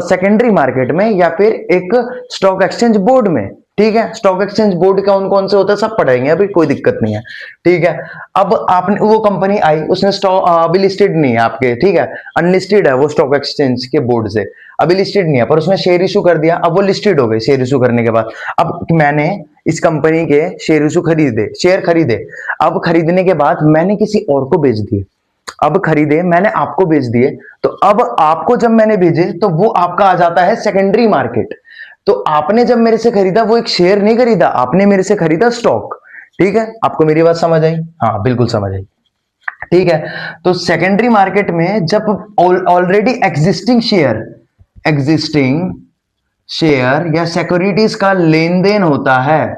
सेकेंडरी मार्केट में या फिर एक स्टॉक एक्सचेंज बोर्ड में। ठीक है, स्टॉक एक्सचेंज बोर्ड कौन कौन से होते हैं सब पढ़ेंगे, अभी कोई दिक्कत नहीं है। ठीक है, अब आपने वो कंपनी आई, उसने स्टॉक अभी लिस्टेड नहीं है आपके, ठीक है, अनलिस्टेड है वो स्टॉक एक्सचेंज के बोर्ड से, अभी लिस्टेड नहीं है, पर उसने शेयर इशू कर दिया, अब वो लिस्टेड हो गई शेयर इशू करने के बाद। अब मैंने इस कंपनी के शेयर इशू शेयर खरीदे, अब खरीदने के बाद मैंने किसी और को बेच दिए, अब खरीदे मैंने आपको बेच दिए, तो अब आपको जब मैंने भेजे तो वो आपका आ जाता है सेकेंडरी मार्केट। तो आपने जब मेरे से खरीदा वो एक शेयर नहीं खरीदा, आपने मेरे से खरीदा स्टॉक। ठीक है, आपको मेरी बात समझ आई? हाँ बिल्कुल समझ आई। ठीक है, तो सेकेंडरी मार्केट में जब ऑलरेडी एग्जिस्टिंग शेयर या सिक्योरिटीज का लेन देन होता है,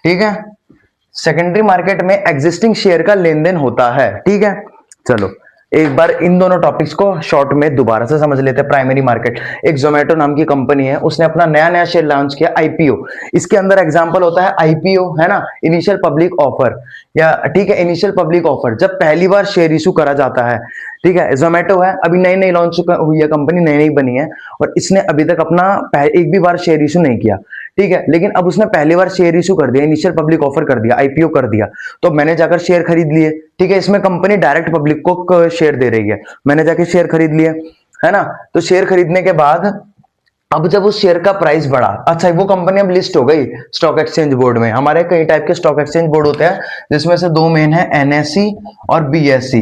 ठीक है, सेकेंडरी मार्केट में एग्जिस्टिंग शेयर का लेन देन होता है। ठीक है, चलो एक बार इन दोनों टॉपिक्स को शॉर्ट में दोबारा से समझ लेते हैं। प्राइमरी मार्केट, एक जोमेटो नाम की कंपनी है, उसने अपना नया नया शेयर लॉन्च किया, आईपीओ। इसके अंदर एग्जांपल होता है आईपीओ, है ना, इनिशियल पब्लिक ऑफर, या ठीक है, इनिशियल पब्लिक ऑफर। जब पहली बार शेयर इशू करा जाता है, ठीक है, जोमेटो है, अभी नई नई लॉन्च हुई है कंपनी, नई नई बनी है, और इसने अभी तक अपना एक भी बार शेयर इशू नहीं किया। ठीक है, लेकिन अब उसने पहली बार शेयर इशू कर दिया, इनिशियल पब्लिक ऑफर कर दिया, आईपीओ कर दिया, तो मैंने जाकर शेयर खरीद लिए। ठीक है, इसमें कंपनी डायरेक्ट पब्लिक को शेयर दे रही है, मैंने जाके शेयर खरीद लिए, है ना। तो शेयर खरीदने के बाद अब जब उस शेयर का प्राइस बढ़ा, अच्छा वो कंपनी अब लिस्ट हो गई स्टॉक एक्सचेंज बोर्ड में। हमारे कई टाइप के स्टॉक एक्सचेंज बोर्ड होते हैं, जिसमें से दो मेन है, एनएससी और बीएससी।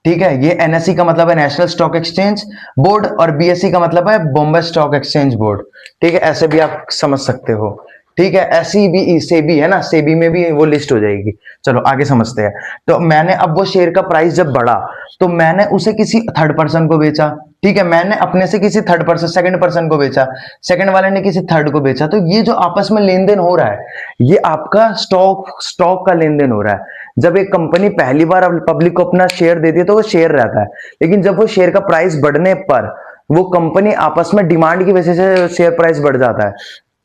ठीक है, ये एनएससी का मतलब है नेशनल स्टॉक एक्सचेंज बोर्ड, और बीएससी का मतलब है बॉम्बे स्टॉक एक्सचेंज बोर्ड। ठीक है, ऐसे भी आप समझ सकते हो। ठीक है, ऐसी भी सेबी है ना, सेबी में भी वो लिस्ट हो जाएगी। चलो आगे समझते हैं। तो मैंने अब वो शेयर का प्राइस जब बढ़ा, तो मैंने उसे किसी थर्ड पर्सन को बेचा। ठीक है, मैंने अपने से किसी थर्ड पर्सन, सेकंड पर्सन को बेचा, सेकंड वाले ने किसी थर्ड को बेचा। तो ये जो आपस में लेन देन हो रहा है, ये आपका स्टॉक का लेन देन हो रहा है। जब एक कंपनी पहली बार पब्लिक को अपना शेयर देती है तो वो शेयर रहता है, लेकिन जब वो शेयर का प्राइस बढ़ने पर वो कंपनी आपस में डिमांड की वजह से शेयर प्राइस बढ़ जाता है।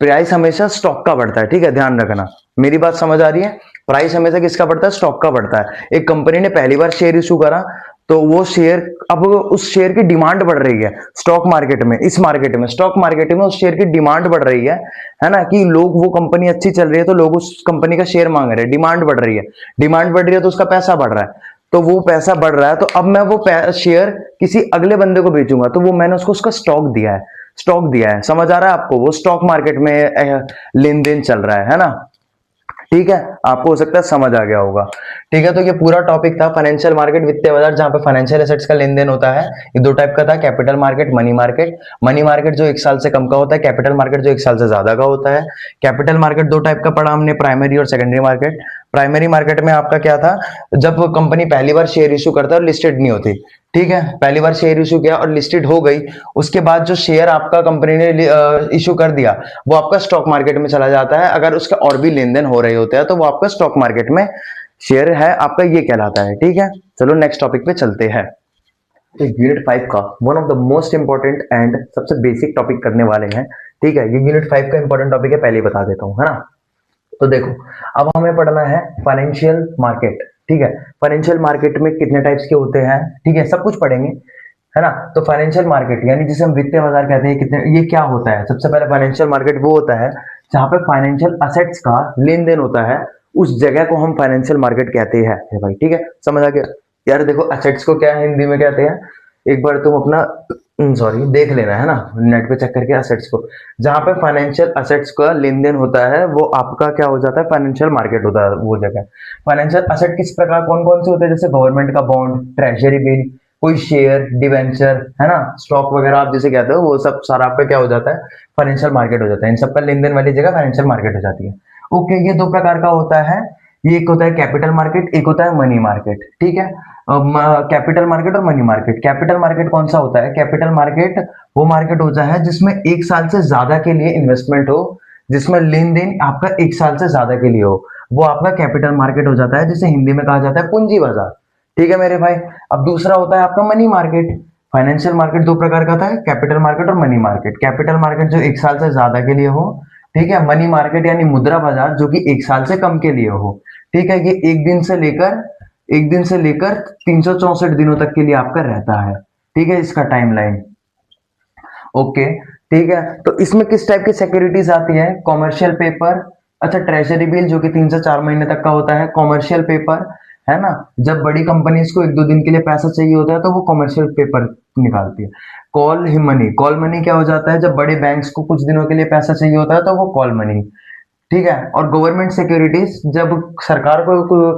प्राइस हमेशा स्टॉक का बढ़ता है। ठीक है, ध्यान रखना, मेरी बात समझ आ रही है। प्राइस हमेशा किसका बढ़ता है? स्टॉक का बढ़ता है। एक कंपनी ने पहली बार शेयर इशू करा, तो वो शेयर, अब उस शेयर की डिमांड बढ़ रही है स्टॉक मार्केट में, इस मार्केट में, स्टॉक मार्केट में उस शेयर की डिमांड बढ़ रही है ना, कि लोग, वो कंपनी अच्छी चल रही है तो लोग उस कंपनी का शेयर मांग रहे हैं, डिमांड बढ़ रही है, डिमांड बढ़ रही है तो उसका पैसा बढ़ रहा है। तो वो पैसा बढ़ रहा है, तो अब मैं वो शेयर किसी अगले बंदे को बेचूंगा, तो वो मैंने उसको उसका स्टॉक दिया है, स्टॉक दिया है। समझ आ रहा है आपको? वो स्टॉक मार्केट में लेन देन चल रहा है ना। ठीक है, आपको हो सकता है समझ आ गया होगा। ठीक है, तो ये पूरा टॉपिक था फाइनेंशियल मार्केट, वित्तीय बाजार, जहां पे फाइनेंशियल एसेट्स का लेन देन होता है। ये दो टाइप का था, capital market, money market. Money market जो 1 साल से कम का होता है, कैपिटल मार्केट जो 1 साल से ज्यादा का होता है। कैपिटल मार्केट दो टाइप का पढ़ा हमने, प्राइमरी और सेकेंडरी मार्केट। प्राइमरी मार्केट में आपका क्या था, जब कंपनी पहली बार शेयर इशू करता है और लिस्टेड नहीं होती। ठीक है, पहली बार शेयर इशू किया और लिस्टेड हो गई, उसके बाद जो शेयर आपका कंपनी ने इशू कर दिया, वो आपका स्टॉक मार्केट में चला जाता है। अगर उसका और भी लेन देन हो रहे होते हैं तो वो आपका स्टॉक मार्केट में शेयर है आपका, ये कहलाता है। ठीक है, चलो नेक्स्ट टॉपिक पे चलते हैं। तो यूनिट 5 का one of the most important and सबसे बेसिक टॉपिक करने वाले हैं। ठीक है, ये यूनिट 5 का इंपॉर्टेंट टॉपिक है, पहले ही बता देता हूँ, है ना। तो देखो, अब हमें पढ़ना है फाइनेंशियल मार्केट। ठीक है, फाइनेंशियल मार्केट में कितने टाइप्स के होते हैं, ठीक है, सब कुछ पढ़ेंगे, है ना। तो फाइनेंशियल मार्केट यानी जिसे हम वित्तीय बाजार कहते हैं, कितने, ये क्या होता है? सबसे पहले फाइनेंशियल मार्केट वो होता है जहां पे फाइनेंशियल असेट्स का लेन देन होता है, उस जगह को हम फाइनेंशियल मार्केट कहते हैं। भाई ठीक है, समझ आ गया यार। देखो, असेट्स को क्या हिंदी में कहते हैं, एक बार तुम अपना सॉरी देख लेना, है ना, नेट पे चेक करके। असेट्स को, जहां पे फाइनेंशियल असेट्स का लेन देन होता है, वो आपका क्या हो जाता है? फाइनेंशियल मार्केट होता है वो जगह। फाइनेंशियल असेट किस प्रकार, कौन कौन से होते हैं? जैसे गवर्नमेंट का बॉन्ड, ट्रेजरी बिल, कोई शेयर, डिवेंचर, है ना, स्टॉक वगैरह आप जिसे कहते हो, वो सब सारा आपका क्या हो जाता है? फाइनेंशियल मार्केट हो जाता है। इन सबका लेन देन वाली जगह फाइनेंशियल मार्केट हो जाती है। ओके, ये दो प्रकार का होता है। ये एक होता है कैपिटल मार्केट, एक होता है मनी मार्केट। ठीक है, कैपिटल मार्केट और मनी मार्केट। कैपिटल मार्केट कौन सा होता है? कैपिटल मार्केट वो मार्केट होता है जिसमें 1 साल से ज्यादा के लिए इन्वेस्टमेंट हो, जिसमें लेन देन आपका 1 साल से ज्यादा के लिए हो, वो आपका कैपिटल मार्केट हो जाता है, जिसे हिंदी में कहा जाता है पूंजी बाजार। ठीक है मेरे भाई। अब दूसरा होता है आपका मनी मार्केट। फाइनेंशियल मार्केट दो प्रकार का था, कैपिटल मार्केट और मनी मार्केट। कैपिटल मार्केट जो 1 साल से ज्यादा के लिए हो, ठीक है। मनी मार्केट यानी मुद्रा बाजार जो कि 1 साल से कम के लिए हो, ठीक है। ये एक दिन से लेकर 364 दिनों तक के लिए आपका रहता है, ठीक है, इसका टाइमलाइन। ओके, ठीक है। तो इसमें किस टाइप की सिक्योरिटीज आती है? कॉमर्शियल पेपर, अच्छा, ट्रेजरी बिल जो कि 3 से 4 महीने तक का होता है, कॉमर्शियल पेपर, है ना। जब बड़ी कंपनीज को 1-2 दिन के लिए पैसा चाहिए होता है तो वो कॉमर्शियल पेपर निकालती है। कॉल मनी, कॉल मनी क्या हो जाता है? जब बड़े बैंक्स को कुछ दिनों के लिए पैसा चाहिए होता है तो वो कॉल मनी, ठीक है। और गवर्नमेंट सिक्योरिटीज, जब सरकार को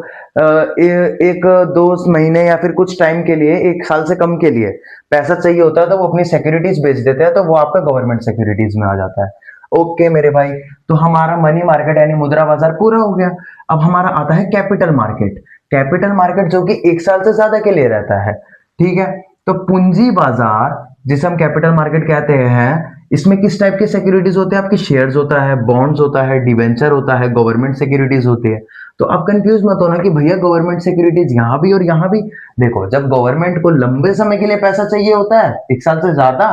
एक 2 महीने या फिर कुछ टाइम के लिए, 1 साल से कम के लिए पैसा चाहिए होता है तो वो अपनी सिक्योरिटीज बेच देते हैं, तो वो आपका गवर्नमेंट सिक्योरिटीज में आ जाता है। ओके मेरे भाई, तो हमारा मनी मार्केट यानी मुद्रा बाजार पूरा हो गया। अब हमारा आता है कैपिटल मार्केट। कैपिटल मार्केट जो कि 1 साल से ज्यादा के लिए रहता है, ठीक है। तो पूंजी बाजार जिसे हम कैपिटल मार्केट कहते हैं, इसमें किस टाइप के सिक्योरिटीज होते हैं? आपके शेयर्स होता है, बॉन्ड्स होता है, डिवेंचर होता है, गवर्नमेंट सिक्योरिटीज होती है। तो आप कंफ्यूज मत होना कि भैया गवर्नमेंट सिक्योरिटीज यहां भी और यहां भी। देखो, जब गवर्नमेंट को लंबे समय के लिए पैसा चाहिए होता है, 1 साल से ज्यादा,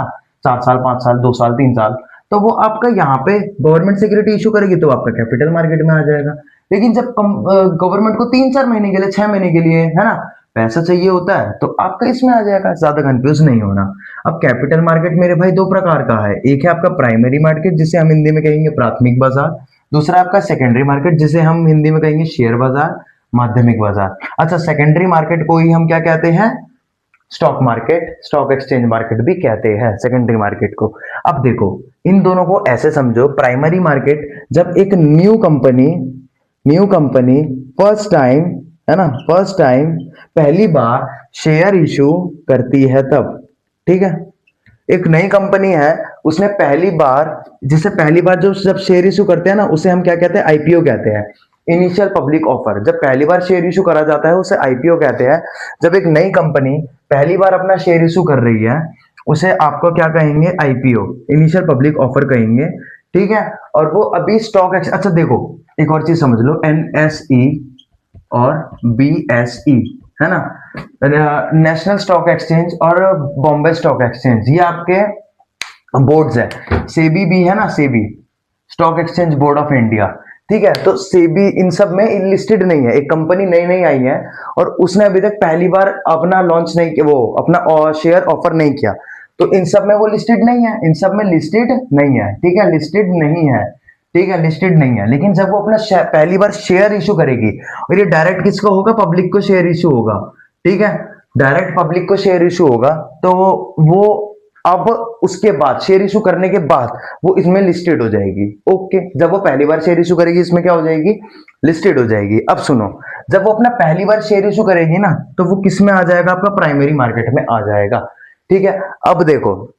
4 साल, 5 साल, 2 साल, 3 साल, तो वो आपका यहाँ पे गवर्नमेंट सिक्योरिटी इशू करेगी तो आपका कैपिटल मार्केट में आ जाएगा। लेकिन जब गवर्नमेंट को 3-4 महीने के लिए, 6 महीने के लिए, है ना, पैसा चाहिए होता है तो आपका इसमें आ जाएगा, ज्यादा कंफ्यूज नहीं होना। अब कैपिटल मार्केट मेरे भाई दो प्रकार का है, एक है आपका प्राइमरी मार्केट जिसे हम हिंदी में कहेंगे प्राथमिक बाजार, दूसरा आपका सेकेंडरी मार्केट जिसे हम हिंदी में कहेंगे शेयर बाजार, माध्यमिक बाजार। अच्छा, सेकेंडरी मार्केट को ही हम क्या कहते हैं, stock market, stock exchange market भी कहते हैं सेकेंडरी मार्केट को। अब देखो इन दोनों को ऐसे समझो, प्राइमरी मार्केट जब एक न्यू कंपनी फर्स्ट टाइम, है ना, फर्स्ट टाइम पहली बार शेयर इशू करती है तब, ठीक है। एक नई कंपनी है, उसने पहली बार, जिसे पहली बार जो जब शेयर इशू करते हैं ना उसे हम क्या कहते हैं, आईपीओ कहते हैं, इनिशियल पब्लिक ऑफर। जब पहली बार शेयर इशू करा जाता है उसे आईपीओ कहते हैं। जब एक नई कंपनी पहली बार अपना शेयर इशू कर रही है उसे आपको क्या कहेंगे, आईपीओ, इनिशियल पब्लिक ऑफर कहेंगे, ठीक है। और वो अभी स्टॉक, अच्छा देखो एक और चीज समझ लो, एनएसई और बीएसई, है ना, नेशनल स्टॉक एक्सचेंज और बॉम्बे स्टॉक एक्सचेंज, ये आपके बोर्ड्स है। सेबी भी है ना, SEBI, stock exchange board of India, ठीक है। तो सेबी इन सब में लिस्टेड नहीं है, एक कंपनी नई नई आई है और उसने अभी तक पहली बार अपना लॉन्च नहीं किया, वो अपना शेयर ऑफर नहीं किया, तो इन सब में वो लिस्टेड नहीं है, इन सब में लिस्टेड नहीं है, ठीक है, लिस्टेड नहीं है, ठीक है, लिस्टेड नहीं है। लेकिन जब वो अपना पहली बार शेयर इशू करेगी, और ये डायरेक्ट किसको होगा, पब्लिक को शेयर इशू होगा, ठीक है, डायरेक्ट पब्लिक को शेयर इशू होगा, तो वो अब उसके बाद शेयर इशू करने के बाद वो इसमें लिस्टेड हो जाएगी। ओके, जब वो पहली बार शेयर इशू करेगी इसमें क्या हो जाएगी, लिस्टेड हो जाएगी। अब सुनो, जब वो अपना पहली बार शेयर इशू करेगी ना तो वो किस में आ जाएगा, आपका प्राइमरी मार्केट में आ जाएगा, ठीक है। अब देखो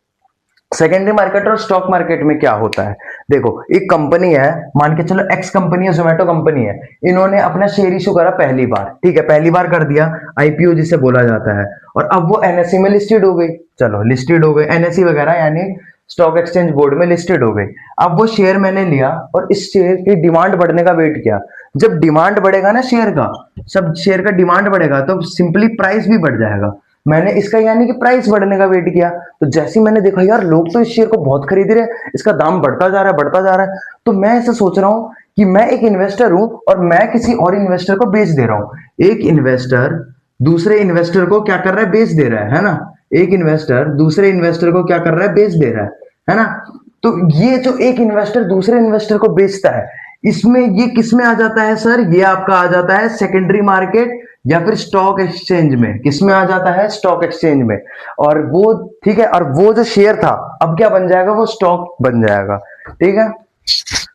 सेकेंडरी मार्केट और स्टॉक मार्केट में क्या होता है, देखो एक कंपनी है, मान के चलो एक्स कंपनी है, जोमेटो कंपनी है, इन्होंने अपना शेयर इशू करा पहली बार, ठीक है, पहली बार कर दिया, आईपीओ जिसे बोला जाता है, और अब वो एनएससी में लिस्टेड हो गई, चलो लिस्टेड हो गई, एनएससी वगैरह यानी स्टॉक एक्सचेंज बोर्ड में लिस्टेड हो गई। अब वो शेयर मैंने लिया और इस शेयर की डिमांड बढ़ने का वेट किया। जब डिमांड बढ़ेगा ना शेयर का, सब शेयर का डिमांड बढ़ेगा तो सिंपली प्राइस भी बढ़ जाएगा। मैंने इसका यानी कि प्राइस बढ़ने का वेट किया, तो जैसे ही मैंने देखा यार लोग तो इस शेयर को बहुत खरीद रहे हैं, इसका दाम बढ़ता जा रहा है, बढ़ता जा रहा है, तो मैं ऐसे सोच रहा हूं कि मैं एक इन्वेस्टर हूं और मैं किसी और इन्वेस्टर को बेच दे रहा हूं। एक इन्वेस्टर दूसरे इन्वेस्टर को क्या कर रहा है, बेच दे रहा है ना, एक इन्वेस्टर दूसरे इन्वेस्टर को क्या कर रहा है, बेच दे रहा है ना। तो ये जो एक इन्वेस्टर दूसरे इन्वेस्टर को बेचता है, इसमें ये किस में आ जाता है सर, ये आपका आ जाता है सेकेंडरी मार्केट या फिर स्टॉक एक्सचेंज में। किसमें आ जाता है, स्टॉक एक्सचेंज में। और वो ठीक है, और वो जो शेयर था अब क्या बन जाएगा, वो स्टॉक बन जाएगा, ठीक है,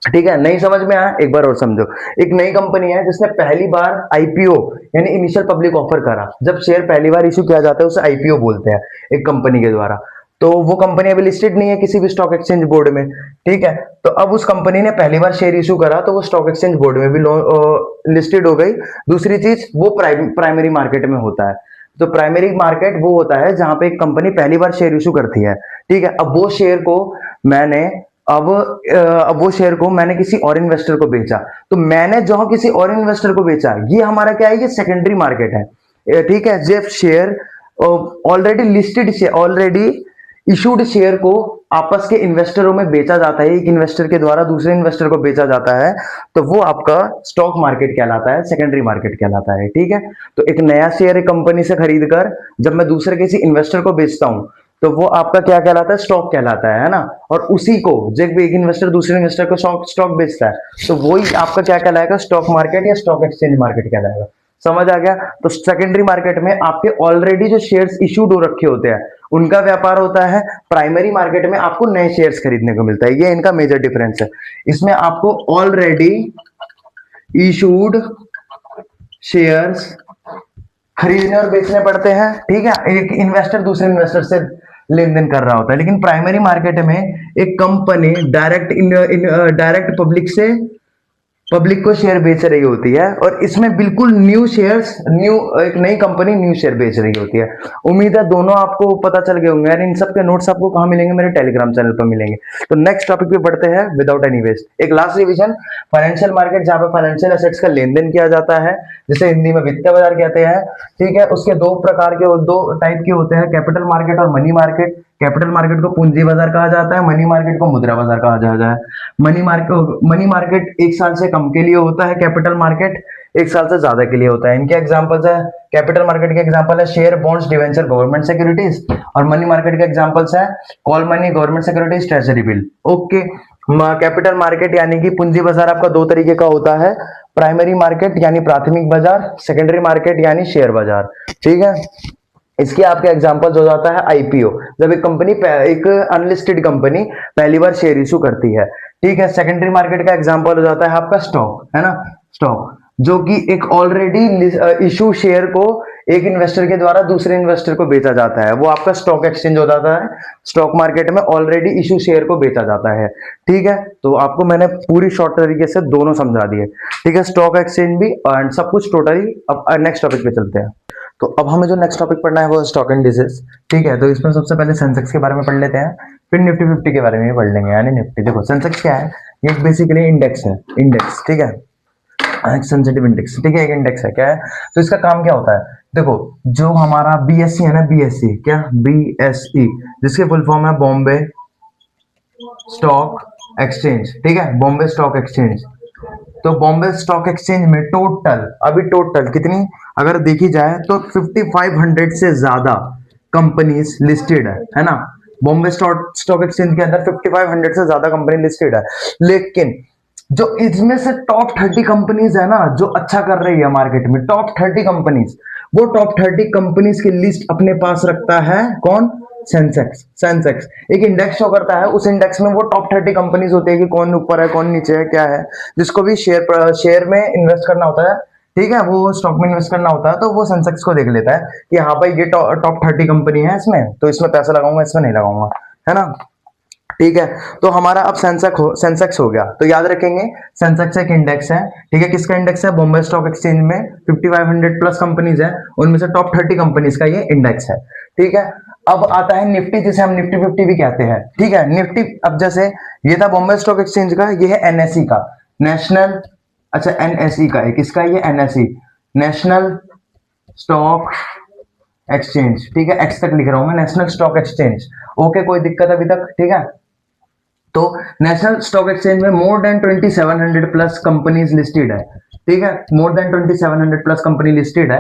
ठीक है। नहीं समझ में आया, एक बार और समझो। एक नई कंपनी है जिसने पहली बार आईपीओ यानी इनिशियल पब्लिक ऑफर करा, जब शेयर पहली बार इशू किया जाता है उसे आईपीओ बोलते हैं एक कंपनी के द्वारा। तो वो कंपनी अभी लिस्टेड नहीं है किसी भी स्टॉक एक्सचेंज बोर्ड में, ठीक है। तो अब उस कंपनी ने पहली बार शेयर इशू करा तो वो स्टॉक एक्सचेंज बोर्ड में भी लिस्टेड हो गई। दूसरी चीज, वो प्राइमरी मार्केट में होता है। तो प्राइमरी मार्केट वो होता है जहां पे एक कंपनी पहली बार शेयर इशू करती है, ठीक है। अब वो शेयर को मैंने अब वो शेयर को मैंने किसी और इन्वेस्टर को बेचा, तो मैंने जो किसी और इन्वेस्टर को बेचा, ये हमारा क्या है, ये सेकेंडरी मार्केट है, ठीक है। जब share already listed share, already issued share को आपस के इन्वेस्टरों में बेचा जाता है, एक इन्वेस्टर के द्वारा दूसरे इन्वेस्टर को बेचा जाता है, तो वो आपका स्टॉक मार्केट कहलाता है, सेकेंडरी मार्केट कहलाता है, ठीक है। तो एक नया शेयर एक कंपनी से खरीद कर जब मैं दूसरे किसी इन्वेस्टर को बेचता हूं तो वो आपका क्या कहलाता है, स्टॉक कहलाता है ना। और उसी को जब एक इन्वेस्टर दूसरे इन्वेस्टर को स्टॉक बेचता है तो वही आपका क्या कहलाएगा, स्टॉक मार्केट या स्टॉक एक्सचेंज मार्केट कहलाएगा। समझ आ गया। तो सेकेंडरी मार्केट में आपके ऑलरेडी जो शेयर्स इशूड हो रखे होते हैं उनका व्यापार होता है, प्राइमरी मार्केट में आपको नए शेयर्स खरीदने को मिलता है, ये इनका मेजर डिफरेंस है। इसमें आपको ऑलरेडी इशूड शेयर्स खरीदने और बेचने पड़ते हैं, ठीक है। एक इन्वेस्टर दूसरे इन्वेस्टर से लेन देन कर रहा होता है, लेकिन प्राइमरी मार्केट में एक कंपनी डायरेक्ट पब्लिक को शेयर बेच रही होती है, और इसमें बिल्कुल न्यू शेयर्स, एक नई कंपनी न्यू शेयर बेच रही होती है। उम्मीद है दोनों आपको पता चल गए होंगे यार। इन सब के नोट्स आपको कहां मिलेंगे, मेरे टेलीग्राम चैनल पर मिलेंगे। तो नेक्स्ट टॉपिक पे बढ़ते हैं विदाउट एनी वेस्ट। एक लास्ट रिवीजन, फाइनेंशियल मार्केट जहां पे फाइनेंशियल एसेट्स का लेन देन किया जाता है, जिसे हिंदी में वित्तीय बाजार कहते हैं, ठीक है। उसके दो प्रकार के, दो टाइप के होते हैं, कैपिटल मार्केट और मनी मार्केट। कैपिटल मार्केट को पूंजी बाजार कहा जाता है, मनी मार्केट को मुद्रा बाजार कहा जाता है। मनी मार्केट 1 साल से कम के लिए होता है, कैपिटल मार्केट 1 साल से ज्यादा के लिए होता है। इनके एग्जांपल्स है, कैपिटल मार्केट के एग्जांपल है share, bonds, debenture, government securities, और मनी मार्केट के एग्जांपल्स है call money, government securities, treasury bill. Okay, capital market यानी कि पूंजी बाजार आपका दो तरीके का होता है, प्राइमरी मार्केट यानी प्राथमिक बाजार, सेकेंडरी मार्केट यानी शेयर बाजार। ठीक है, इसके आपके एग्जांपल्स हो जाता है आईपीओ, जब एक कंपनी, एक अनलिस्टेड कंपनी पहली बार शेयर इशू करती है। ठीक है, सेकेंडरी मार्केट का एग्जांपल हो जाता है आपका स्टॉक, है ना, स्टॉक जो कि एक ऑलरेडी इशू शेयर को एक इन्वेस्टर के द्वारा दूसरे इन्वेस्टर को बेचा जाता है, वो आपका स्टॉक एक्सचेंज हो जाता है। स्टॉक मार्केट में ऑलरेडी इशू शेयर को बेचा जाता है। ठीक है, तो आपको मैंने पूरी शॉर्ट तरीके से दोनों समझा दिए। ठीक है, स्टॉक एक्सचेंज भी एंड सब कुछ टोटली। अब नेक्स्ट टॉपिक पे चलते हैं। तो अब हमें जो नेक्स्ट टॉपिक पढ़ना है वो स्टॉक इंडिसेस। ठीक है, तो इसमें सबसे पहले सेंसेक्स के बारे में पढ़ लेते हैं, फिर निफ्टी 50 के बारे में भी पढ़ लेंगे। यानी निफ्टी, देखो सेंसेक्स क्या है, ये बेसिकली इंडेक्स है, इंडेक्स। ठीक है, सेंसिटिव इंडेक्स। ठीक है, एक इंडेक्स है, क्या है, तो इसका काम क्या होता है, देखो जो हमारा बीएसई है ना, बीएसई क्या, बीएसई जिसके फुल फॉर्म है बॉम्बे स्टॉक एक्सचेंज। ठीक है, बॉम्बे स्टॉक एक्सचेंज। तो बॉम्बे स्टॉक एक्सचेंज में टोटल, अभी टोटल कितनी अगर देखी जाए तो 5500 से ज्यादा कंपनीज लिस्टेड है ना। बॉम्बे स्टॉक एक्सचेंज के अंदर 5500 से ज्यादा कंपनी लिस्टेड है, लेकिन जो इसमें से टॉप 30 कंपनीज है ना, जो अच्छा कर रही है मार्केट में, टॉप 30 कंपनीज, वो टॉप 30 कंपनीज की लिस्ट अपने पास रखता है कौन, सेंसेक्स। सेंसेक्स एक इंडेक्स शो करता है, उस इंडेक्स में वो टॉप 30 कंपनीज होती है कि कौन ऊपर है कौन नीचे है क्या है, जिसको भी शेयर में इन्वेस्ट करना होता है। ठीक है, वो स्टॉक में इन्वेस्ट करना होता है, तो वो सेंसेक्स को देख लेता है कि हाँ भाई ये टॉप 30 कंपनी है इसमें, तो इसमें पैसा लगाऊंगा, इसमें नहीं लगाऊंगा, है ना। ठीक है, तो हमारा अब सेंसेक्स हो गया, तो याद रखेंगे सेंसेक्स एक इंडेक्स है। ठीक है, किसका इंडेक्स है, बॉम्बे स्टॉक एक्सचेंज में 5500 प्लस कंपनीज है, उनमें से टॉप 30 कंपनीज का ये इंडेक्स है। ठीक है, अब आता है निफ्टी, जिसे हम निफ्टी 50 भी कहते हैं। ठीक है, निफ्टी, अब जैसे ये था बॉम्बे स्टॉक एक्सचेंज का, ये है एनएसई का, नेशनल, अच्छा एनएसई का है, किसका, ये एनएसई, नेशनल स्टॉक एक्सचेंज। ठीक है, एक्स तक लिख रहा हूं मैं, नेशनल स्टॉक एक्सचेंज। ओके, कोई दिक्कत अभी तक, ठीक है। तो नेशनल स्टॉक एक्सचेंज में more than 2700 plus companies listed है। ठीक है, more than 2700 plus company listed है,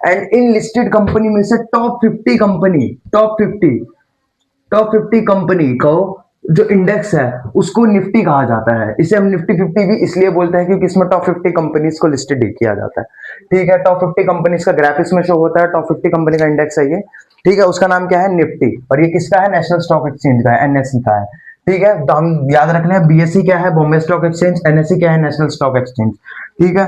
एंड इन लिस्टेड कंपनी में से टॉप 50 कंपनी, टॉप 50 कंपनी को जो इंडेक्स है उसको निफ्टी कहा जाता है। इसे हम निफ्टी 50 भी इसलिए बोलते हैं क्योंकि इसमें टॉप 50 कंपनीज को लिस्टेड किया जाता है। ठीक है, टॉप 50 कंपनीज का ग्राफ इसमें शो होता है, टॉप 50 कंपनी का इंडेक्स है ये। ठीक है, उसका नाम क्या है, निफ्टी, और ये किसका है, नेशनल स्टॉक एक्सचेंज का है, एनएसई का है। ठीक है, तो हम याद रख लें, बीएसई क्या है, बॉम्बे स्टॉक एक्सचेंज, एनएसई क्या है, नेशनल स्टॉक एक्सचेंज। ठीक है,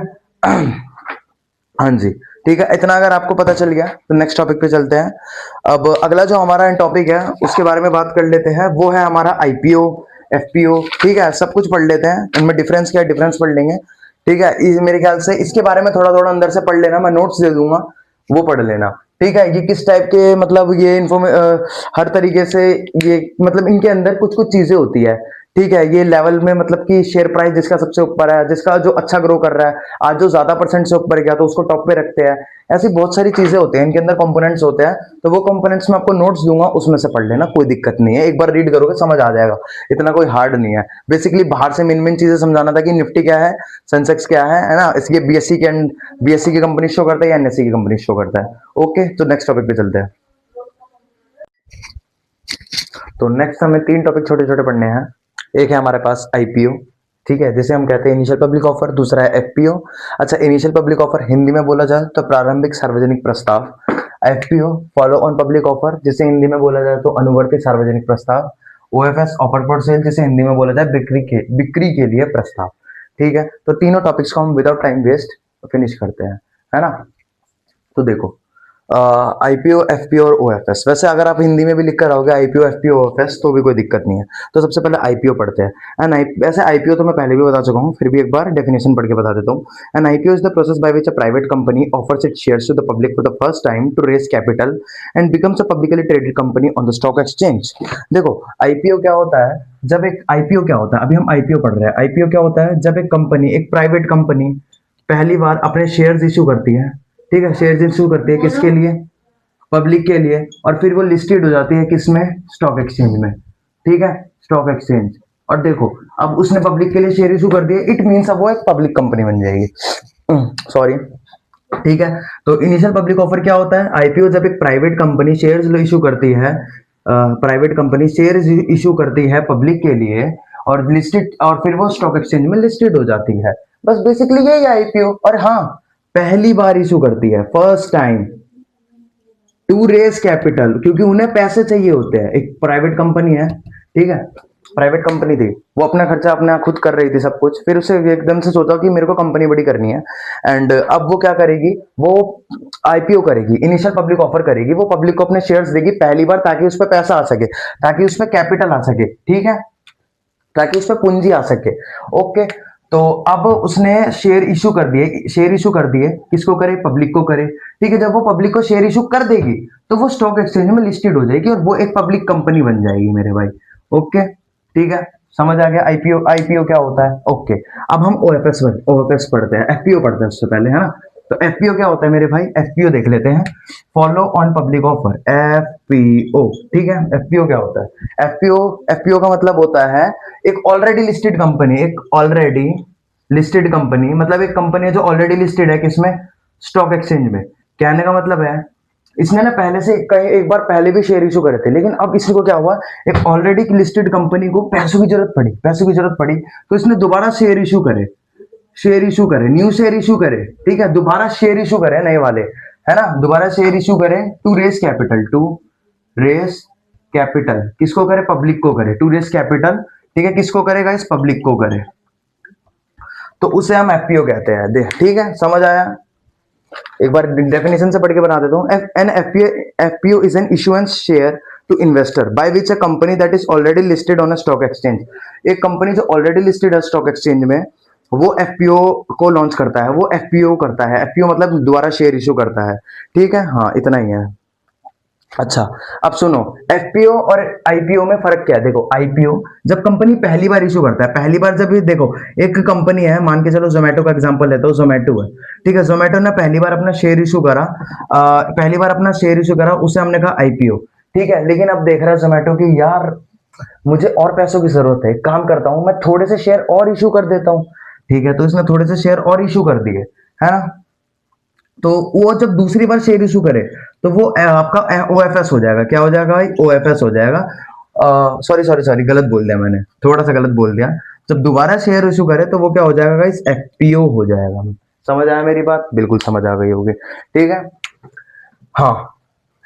हाँ जी, ठीक है, इतना अगर आपको पता चल गया तो नेक्स्ट टॉपिक पे चलते हैं। अब अगला जो हमारा टॉपिक है उसके बारे में बात कर लेते हैं, वो है हमारा आईपीओ, एफपीओ। ठीक है, सब कुछ पढ़ लेते हैं, इनमें डिफरेंस क्या है, डिफरेंस पढ़ लेंगे। ठीक है, मेरे ख्याल से इसके बारे में थोड़ा थोड़ा अंदर से पढ़ लेना, मैं नोट्स दे दूंगा, वो पढ़ लेना। ठीक है, ये किस टाइप के, मतलब ये हर तरीके से, ये मतलब इनके अंदर कुछ कुछ चीजें होती है। ठीक है, ये लेवल में मतलब कि शेयर प्राइस जिसका सबसे ऊपर है, जिसका जो अच्छा ग्रो कर रहा है, आज जो ज्यादा परसेंट से ऊपर गया तो उसको टॉप पे रखते हैं। ऐसी बहुत सारी चीजें होती हैं, इनके अंदर कंपोनेंट्स होते हैं, तो वो कंपोनेंट्स में आपको नोट्स दूंगा, उसमें से पढ़ लेना, कोई दिक्कत नहीं है, एक बार रीड करोगे समझ आ जाएगा, इतना कोई हार्ड नहीं है। बेसिकली बाहर से मेन चीजें समझाना था कि निफ्टी क्या है, सेंसेक्स क्या है ना, इसके बीएससी की कंपनी शो करता है या एनएससी की कंपनी शो करता है। ओके, तो नेक्स्ट टॉपिक पे चलते हैं। तो नेक्स्ट हमें 3 टॉपिक छोटे छोटे पढ़ने हैं। एक है हमारे पास आईपीओ, ठीक है, जिसे हम कहते हैं इनिशियल पब्लिक ऑफर, दूसरा है एफपीओ। अच्छा, इनिशियल पब्लिक ऑफर हिंदी में बोला जाए तो प्रारंभिक सार्वजनिक प्रस्ताव, FPO follow on public offer, जिसे हिंदी में बोला जाए तो अनुवर्ती सार्वजनिक प्रस्ताव, ओएफएस ऑफर फॉर सेल, जिसे हिंदी में बोला जाए बिक्री के लिए प्रस्ताव। ठीक है, तो तीनों टॉपिक्स को हम विदाउट टाइम वेस्ट फिनिश करते हैं, है ना। तो देखो, आईपीओ, एफपीओ और ओएफएस, वैसे अगर आप हिंदी में भी लिख कर आओगे आईपीओ, एफपीओ, ओएफएस तो भी कोई दिक्कत नहीं है। तो सबसे पहले आईपीओ पढ़ते हैं। वैसे आईपीओ तो मैं पहले भी बता चुका हूँ, फिर भी एक बार डेफिनेशन पढ़ के बता देता हूँ। An IPO is the process by which a private company offers its shares to the public for the first time to raise capital and becomes a publicly traded company on the stock exchange. देखो, IPO क्या होता है, जब एक IPO क्या होता है, अभी हम आईपीओ पढ़ रहे हैं। आईपीओ क्या होता है, जब एक कंपनी, एक प्राइवेट कंपनी पहली बार अपने शेयर्स इशू करती है। ठीक है, शेयर्स इशू करती है किसके लिए, पब्लिक के लिए, और फिर वो लिस्टेड हो जाती है किसमें, स्टॉक एक्सचेंज में, ठीक है, स्टॉक एक्सचेंज। और देखो अब उसने पब्लिक के लिए शेयर इशू कर दिए, इट मीन्स अब वो एक पब्लिक कंपनी बन जाएगी, सॉरी, ठीक है। तो इनिशियल पब्लिक ऑफर क्या होता है, आईपीओ जब एक प्राइवेट कंपनी शेयर्स इशू करती है, प्राइवेट कंपनी शेयर्स इशू करती है पब्लिक के लिए, और लिस्टेड, और फिर वो स्टॉक एक्सचेंज में लिस्टेड हो जाती है, बस बेसिकली यही आईपीओ। और हाँ, पहली बार इशू करती है, first time, to raise capital, क्योंकि उन्हें पैसे चाहिए होते हैं, एक प्राइवेट कंपनी है, ठीक है, प्राइवेट कंपनी थी, वो अपना खर्चा अपना खुद कर रही थी सब कुछ, फिर उसे एकदम से सोचा कि मेरे को कंपनी बड़ी करनी है, एंड अब वो क्या करेगी, वो आईपीओ करेगी, इनिशियल पब्लिक ऑफर करेगी, वो पब्लिक को अपने शेयर्स देगी पहली बार, ताकि उस पर पैसा आ सके, ताकि उसमें कैपिटल आ सके, ठीक है, ताकि उस पर पूंजी आ सके, ओके। तो अब उसने शेयर इशू कर दिए, शेयर इशू कर दिए, किसको करे, पब्लिक को करे, ठीक है। जब वो पब्लिक को शेयर इशू कर देगी तो वो स्टॉक एक्सचेंज में लिस्टेड हो जाएगी और वो एक पब्लिक कंपनी बन जाएगी मेरे भाई, ओके, ठीक है, समझ आ गया आईपीओ, आईपीओ क्या होता है, ओके। अब हम ओएफएस पढ़ते हैं, एफपीओ पढ़ते हैं उससे पहले, है ना। तो एफपीओ क्या होता है मेरे भाई, एफपीओ देख लेते हैं, follow on public offer, FPO, ठीक है। एफपीओ क्या होता है, एफपीओ, एफपीओ का मतलब होता है एक ऑलरेडी लिस्टेड कंपनी, एक ऑलरेडी लिस्टेड कंपनी, मतलब एक कंपनी है जो ऑलरेडी लिस्टेड है किसमें, स्टॉक एक्सचेंज में। कहने का मतलब है इसने ना पहले से कहीं एक बार पहले भी शेयर इशू करे थे, लेकिन अब इसी को क्या हुआ, एक ऑलरेडी लिस्टेड कंपनी को पैसों की जरूरत पड़ी, पैसों की जरूरत पड़ी, तो इसने दोबारा शेयर इशू करे, शेयर इशू करे, न्यू शेयर इशू करे, ठीक है, दोबारा शेयर इशू करे नए वाले, है ना, दोबारा शेयर इशू करे, to raise capital, to raise capital, किसको करे, पब्लिक को करे, टू रेस कैपिटल, ठीक है, किसको करेगा, इस पब्लिक को करे, तो उसे हम एफपीओ कहते हैं, देख, ठीक है, समझ आया। एक बार डेफिनेशन से पढ़ के बना देता हूं, an FPO is an issuance share to investor by which a company that is already listed on a stock exchange. एक कंपनी जो ऑलरेडी लिस्टेड है स्टॉक एक्सचेंज में, वो एफपीओ को लॉन्च करता है, वो एफपीओ करता है, एफपीओ मतलब दोबारा शेयर इशू करता है, ठीक है, हाँ इतना ही है। अच्छा, अब सुनो, एफपीओ और आईपीओ में फर्क क्या है, देखो आईपीओ जब कंपनी पहली बार इशू करता है, पहली बार जब ये देखो एक कंपनी है, मान के चलो जोमेटो का एग्जांपल लेता हूँ, जोमेटो है, ठीक है, जोमेटो ने पहली बार अपना शेयर इशू करा, पहली बार अपना शेयर इशू करा, उसे हमने कहा आईपीओ, ठीक है। लेकिन अब देख रहा है जोमेटो की यार मुझे और पैसों की जरूरत है, एक काम करता हूं मैं थोड़े से शेयर और इशू कर देता हूं, ठीक है, तो इसने थोड़े से शेयर और इशू कर दिए, है ना। तो वो जब दूसरी बार शेयर इशू करे तो वो आपका ओएफएस हो जाएगा, क्या हो जाएगा भाई, ओएफएस हो जाएगा, सॉरी सॉरी सॉरी गलत बोल दिया मैंने, थोड़ा सा गलत बोल दिया, जब दोबारा शेयर इशू करे तो वो क्या हो जाएगा गाइस, एफपीओ हो जाएगा। समझ आया मेरी बात, बिल्कुल समझ आ गई होगी, ठीक है, हाँ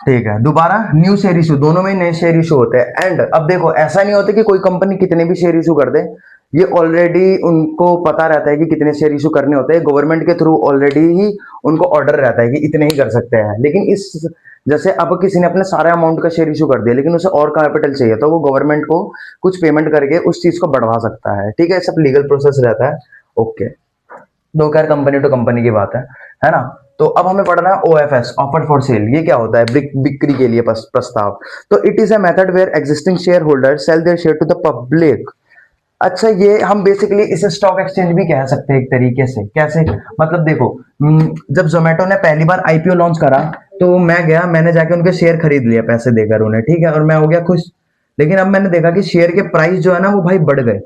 ठीक है। दोबारा न्यू शेयर इशू, दोनों में नए शेयर इशू होते हैं, एंड अब देखो ऐसा नहीं होता कि कोई कंपनी कितने भी शेयर इशू कर दे, ये ऑलरेडी उनको पता रहता है कि कितने शेयर इशू करने होते हैं, गवर्नमेंट के थ्रू ऑलरेडी ही उनको ऑर्डर रहता है कि इतने ही कर सकते हैं। लेकिन इस जैसे अब किसी ने अपने सारे अमाउंट का शेयर इशू कर दिया, लेकिन उसे और कैपिटल चाहिए, तो वो गवर्नमेंट को कुछ पेमेंट करके उस चीज को बढ़वा सकता है, ठीक है, सब लीगल प्रोसेस रहता है, ओके। दो खैर कंपनी टू कंपनी की बात है ना। तो अब हमें पढ़ना है ओएफएस, ऑफर फॉर सेल, ये क्या होता है, बिक्री के लिए प्रस्ताव। तो it is a method where existing share holder sell their share to the public. अच्छा, ये हम बेसिकली इसे स्टॉक एक्सचेंज भी कह सकते हैं एक तरीके से, कैसे, मतलब देखो जब जोमेटो ने पहली बार आईपीओ लॉन्च करा तो मैं गया, मैंने जाके उनके शेयर खरीद लिया पैसे देकर उन्हें, ठीक है, और मैं हो गया खुश। लेकिन अब मैंने देखा कि शेयर के प्राइस जो है ना वो भाई बढ़ गए,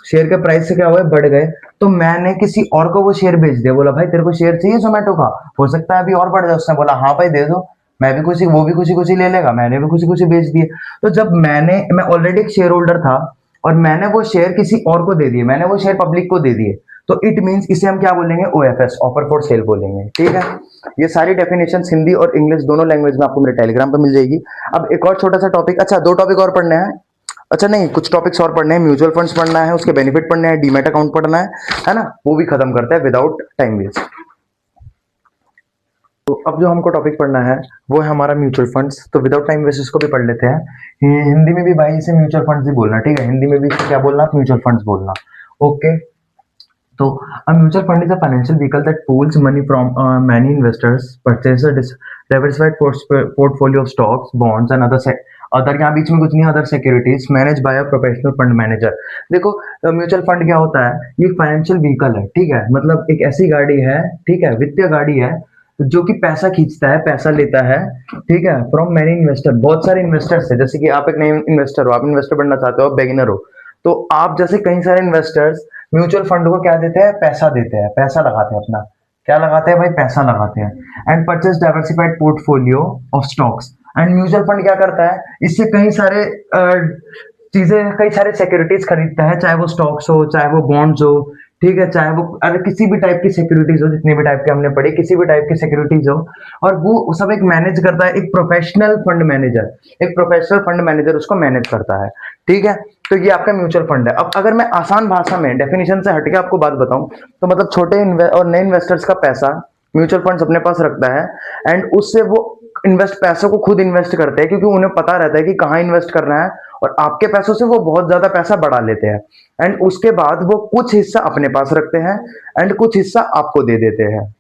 शेयर के प्राइस से क्या हुआ, बढ़ गए, तो मैंने किसी और को वो शेयर बेच दिया, बोला भाई तेरे को शेयर चाहिए जोमेटो का, हो सकता है अभी और बढ़ जाए, उसने बोला हाँ भाई दे दो, मैं भी खुशी, वो भी खुशी खुशी ले लेगा, मैंने भी खुशी खुशी बेच दिए। तो जब मैं ऑलरेडी एक शेयर होल्डर था और मैंने वो शेयर किसी और को दे दिए, मैंने वो शेयर पब्लिक को दे दिए, तो इट मींस इसे हम क्या बोलेंगे, ओएफएस, ऑफर फॉर सेल बोलेंगे, ठीक है। ये सारी डेफिनेशंस हिंदी और इंग्लिश दोनों लैंग्वेज में आपको मेरे टेलीग्राम पर मिल जाएगी। अब एक और छोटा सा टॉपिक, अच्छा दो टॉपिक और पढ़ने हैं, अच्छा नहीं कुछ टॉपिक्स और पढ़ने हैं, म्यूचुअल फंड्स पढ़ना है, उसके बेनिफिट पढ़ने हैं, डीमैट अकाउंट पढ़ना है ना, वो भी खत्म करते हैं विदाउट टाइम वेस्ट। तो अब जो हमको टॉपिक पढ़ना है वो है हमारा म्यूचुअल फंड्स, तो विदाउट टाइम वेस्ट इसको भी पढ़ लेते हैं। हिंदी में भी भाई इसे म्यूचुअल फंड्स ही बोलना, ठीक है, हिंदी में भी क्या बोलना, म्यूचुअल फंड्स बोलना, ओके। तो a mutual fund is a financial vehicle that pools money from many investors, purchases a diversified portfolio of stocks, bonds and other यहाँ बीच में कुछ नहीं, other securities manage by a professional fund manager. देखो mutual fund क्या होता है, ये financial vehicle है, ठीक है, मतलब एक ऐसी गाड़ी है, ठीक है, वित्तीय गाड़ी है जो कि पैसा खींचता है, पैसा लेता है, ठीक है, फ्रॉम मैनी इन्वेस्टर, बहुत सारे इन्वेस्टर्स है। जैसे कि आप एक नए इन्वेस्टर हो, आप इन्वेस्टर बनना चाहते हो, आप बेगिनर हो, तो आप जैसे कई सारे इन्वेस्टर्स म्यूचुअल फंड को क्या देते हैं, पैसा देते हैं, पैसा लगाते हैं अपना, क्या लगाते हैं भाई, पैसा लगाते हैं। And purchase diversified portfolio of stocks. And mutual fund क्या करता है, इससे कई सारे चीजें, कई सारे सिक्योरिटीज खरीदता है, चाहे वो स्टॉक्स हो, चाहे वो बॉन्ड्स हो, ठीक है, चाहे वो अगर किसी भी टाइप की सिक्योरिटीज हो, जितने भी टाइप के हमने पढ़े, किसी भी टाइप की सिक्योरिटीज हो, और वो सब एक मैनेज करता है, एक प्रोफेशनल फंड मैनेजर, एक प्रोफेशनल फंड मैनेजर उसको मैनेज करता है, ठीक है। तो ये आपका म्यूचुअल फंड है। अब अगर मैं आसान भाषा में डेफिनेशन से हटके आपको बात बताऊं, तो मतलब छोटे और नए इन्वेस्टर्स का पैसा म्यूचुअल फंड्स अपने पास रखता है, एंड उससे वो इन्वेस्ट पैसों को खुद इन्वेस्ट करते हैं, क्योंकि उन्हें पता रहता है कि कहाँ इन्वेस्ट करना है, और आपके पैसों से वो बहुत ज्यादा पैसा बढ़ा लेते हैं। एंड उसके बाद वो कुछ हिस्सा अपने पास रखते हैं, एंड कुछ हिस्सा आपको दे देते हैं,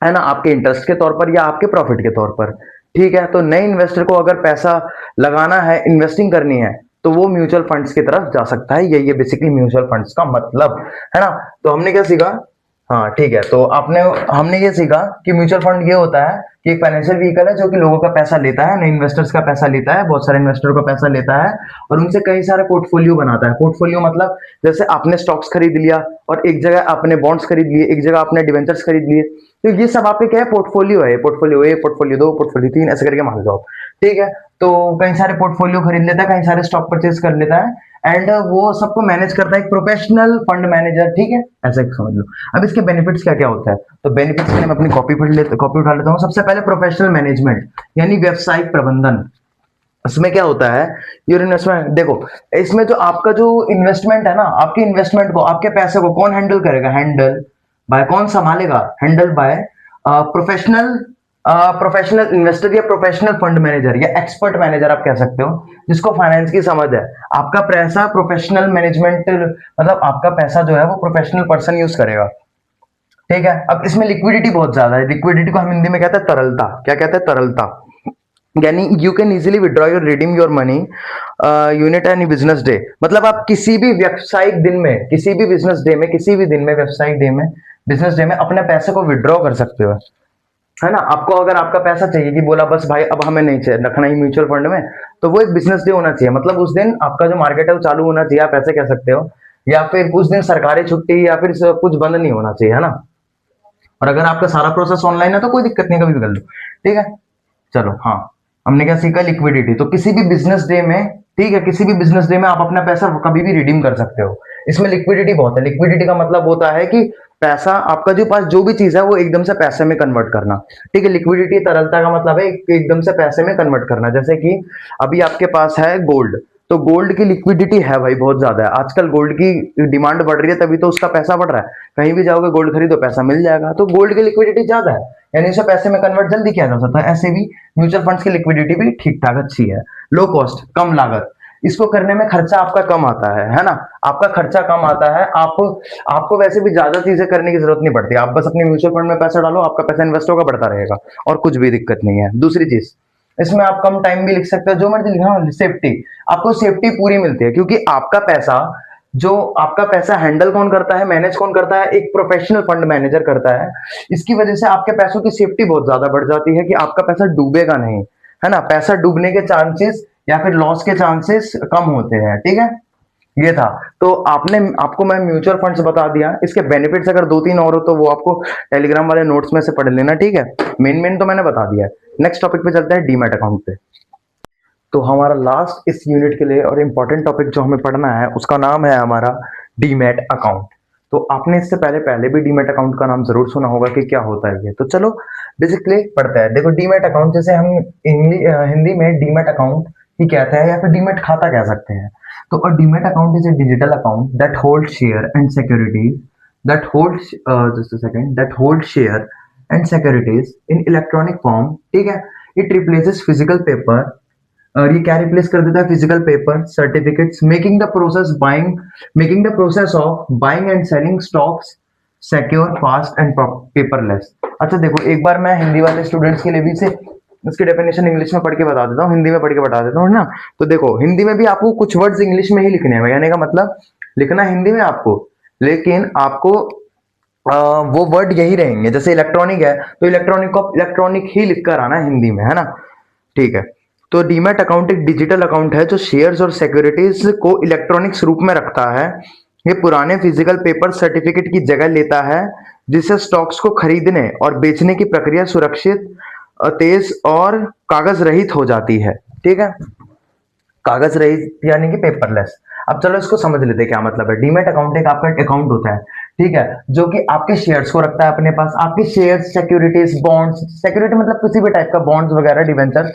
है ना, आपके इंटरेस्ट के तौर पर या आपके प्रॉफिट के तौर पर, ठीक है। तो नए इन्वेस्टर को अगर पैसा लगाना है, इन्वेस्टिंग करनी है, तो वो म्यूचुअल फंड्स की तरफ जा सकता है। ये बेसिकली म्यूचुअल फंड्स का मतलब है ना। तो हमने क्या सीखा, हाँ ठीक है, तो आपने हमने ये सीखा कि म्यूचुअल फंड ये होता है कि एक फाइनेंशियल व्हीकल है जो कि लोगों का पैसा लेता है, नए इन्वेस्टर्स का पैसा लेता है, बहुत सारे इन्वेस्टर का पैसा लेता है, और उनसे कई सारे पोर्टफोलियो बनाता है। पोर्टफोलियो मतलब जैसे आपने स्टॉक्स खरीद लिया, और एक जगह आपने बॉन्ड्स खरीद लिए, एक जगह आपने डिवेंचर्स खरीद लिए, तो ये सब आपके क्या है, पोर्टफोलियो है। पोर्टफोलियो ए, पोर्टफोलियो दो, पोर्टफोलियो तीन, ऐसे करके मान लो, ठीक है। तो कई सारे पोर्टफोलियो खरीद लेता है, कई सारे स्टॉक परचेज कर लेता है, एंड वो सबको मैनेज करता है एक प्रोफेशनल फंड मैनेजर, ठीक है, ऐसा समझ लो। अब इसके बेनिफिट्स क्या क्या होता है, तो बेनिफिट्स के लिए मैं अपनी कॉपी उठा लेता हूँ। सबसे पहले प्रोफेशनल मैनेजमेंट, यानी व्यावसायिक प्रबंधन। इसमें क्या होता है, योर इन्वेस्टमेंट, देखो इसमें जो आपका जो इन्वेस्टमेंट है ना, आपके इन्वेस्टमेंट को, आपके पैसे को कौन हैंडल करेगा, हैंडल बाय, कौन संभालेगा, handle by professional, professional investor या प्रोफेशनल फंड मैनेजर या एक्सपर्ट मैनेजर आप कह सकते हो, जिसको फाइनेंस की समझ है। आपका पैसा प्रोफेशनल मैनेजमेंट, मतलब आपका पैसा जो है वो प्रोफेशनल पर्सन यूज करेगा, ठीक है। अब इसमें लिक्विडिटी बहुत ज्यादा है। लिक्विडिटी को हम हिंदी में कहते हैं तरलता। क्या कहते हैं, तरलता। यानी you can easily withdraw your, redeem your money unit any business day. मतलब आप किसी भी व्यावसायिक दिन में, किसी भी बिजनेस डे में, किसी भी दिन में, व्यावसायिक डे में, बिजनेस डे में अपने पैसे को विड्रॉ कर सकते हो, है ना। आपको अगर आपका पैसा चाहिए कि बोला बस भाई अब हमें नहीं चाहिए रखना ही म्यूचुअल फंड में, तो वो एक बिजनेस डे होना चाहिए, मतलब उस दिन आपका जो मार्केट है वो चालू होना चाहिए, आप ऐसे कह सकते हो। या फिर उस दिन सरकारी छुट्टी, या फिर कुछ बंद नहीं होना चाहिए, है ना। और अगर आपका सारा प्रोसेस ऑनलाइन है तो कोई दिक्कत नहीं, कभी भी कर लो, ठीक है। चलो हाँ, हमने क्या सीखा, लिक्विडिटी। तो किसी भी बिजनेस डे में, ठीक है, किसी भी बिजनेस डे में आप अपना पैसा कभी भी रिडीम कर सकते हो। इसमें लिक्विडिटी बहुत है। लिक्विडिटी का मतलब होता है कि पैसा आपका जो पास जो भी चीज है वो एकदम से पैसे में कन्वर्ट करना, ठीक है। लिक्विडिटी तरलता का मतलब है एकदम से पैसे में कन्वर्ट करना। जैसे कि अभी आपके पास है गोल्ड, तो गोल्ड की लिक्विडिटी है भाई, बहुत ज्यादा है। आजकल गोल्ड की डिमांड बढ़ रही है, तभी तो उसका पैसा बढ़ रहा है। कहीं भी जाओगे गोल्ड खरीदो, पैसा मिल जाएगा, तो गोल्ड की लिक्विडिटी ज्यादा है, यानी उसे पैसे में कन्वर्ट जल्दी किया जा सकता है। ऐसे भी म्यूचुअल फंड्स की लिक्विडिटी भी ठीक ठाक अच्छी है, लो कॉस्ट, कम लागत। इसको करने में खर्चा आपका कम आता है ना, आपका खर्चा कम आता है। आपको वैसे भी ज्यादा चीजें करने की जरूरत नहीं पड़ती, आप बस अपने म्यूचुअल फंड में पैसा डालो, आपका पैसा इन्वेस्ट होगा, बढ़ता रहेगा, और कुछ भी दिक्कत नहीं है। दूसरी चीज, इसमें आप कम टाइम भी लिख सकते हो, जो मर्जी लिखा, सेफ्टी, आपको सेफ्टी पूरी मिलती है, क्योंकि आपका पैसा, जो आपका पैसा हैंडल कौन करता है, मैनेज कौन करता है, एक प्रोफेशनल फंड मैनेजर करता है। इसकी वजह से आपके पैसों की सेफ्टी बहुत ज्यादा बढ़ जाती है, कि आपका पैसा डूबेगा नहीं, है ना। पैसा डूबने के चांसेस या फिर लॉस के चांसेस कम होते हैं, ठीक है। ये था, तो आपको मैं म्यूचुअल फंड्स बता दिया। इसके बेनिफिट्स अगर दो तीन और हो तो वो आपको टेलीग्राम वाले नोट्स में से पढ़ लेना, ठीक है। मेन तो मैंने बता दिया है। नेक्स्ट टॉपिक पे चलते हैं, डीमैट अकाउंट पे। तो हमारा लास्ट इस यूनिट के लिए और इम्पोर्टेंट टॉपिक जो हमें पढ़ना है उसका नाम है हमारा डीमैट अकाउंट। तो आपने इससे पहले भी डीमैट अकाउंट का नाम जरूर सुना होगा कि क्या होता है ये। तो चलो बेसिकली पढ़ते हैं। देखो डीमैट अकाउंट, जैसे हम हिंदी में डीमैट अकाउंट ही कहते हैं, या फिर डीमैट खाता कह सकते हैं। तो a demat account is a digital account that hold share and securities that hold just a second that hold share and securities in electronic form, ठीक है। इट रिप्लेसेस फिजिकल पेपर, और ये क्या रिप्लेस कर देता है, physical paper certificates, making the process of buying and selling stocks secure, fast and paperless. अच्छा देखो, एक बार मैं हिंदी वाले स्टूडेंट्स के लिए भी से इसकी डेफिनेशन इंग्लिश में पढ़ के बता देता हूँ, हिंदी में पढ़ के बता देता हूँ ना। तो देखो हिंदी में भी आपको कुछ वर्ड्स इंग्लिश में ही लिखने हैं, कहने का मतलब लिखना हिंदी में आपको, लेकिन आपको वो वर्ड यही रहेंगे। जैसे इलेक्ट्रॉनिक है तो इलेक्ट्रॉनिक को इलेक्ट्रॉनिक ही लिखकर आना है हिंदी में, है ना। ठीक है। तो डीमैट अकाउंट एक डिजिटल अकाउंट है जो शेयर्स और सिक्योरिटीज को इलेक्ट्रॉनिक्स रूप में रखता है। ये पुराने फिजिकल पेपर सर्टिफिकेट की जगह लेता है, जिससे स्टॉक्स को खरीदने और बेचने की प्रक्रिया सुरक्षित, तेज और कागज रहित हो जाती है। ठीक है। कागज रहित यानी कि पेपरलेस। अब चलो इसको समझ लेते हैं क्या मतलब है। डीमैट अकाउंट एक आपका अकाउंट होता है, ठीक है, जो कि आपके शेयर्स को रखता है अपने पास। आपके शेयर्स, सिक्योरिटीज, बॉन्ड्स, सिक्योरिटी मतलब किसी भी टाइप का बॉन्ड्स वगैरह, डिवेंचर,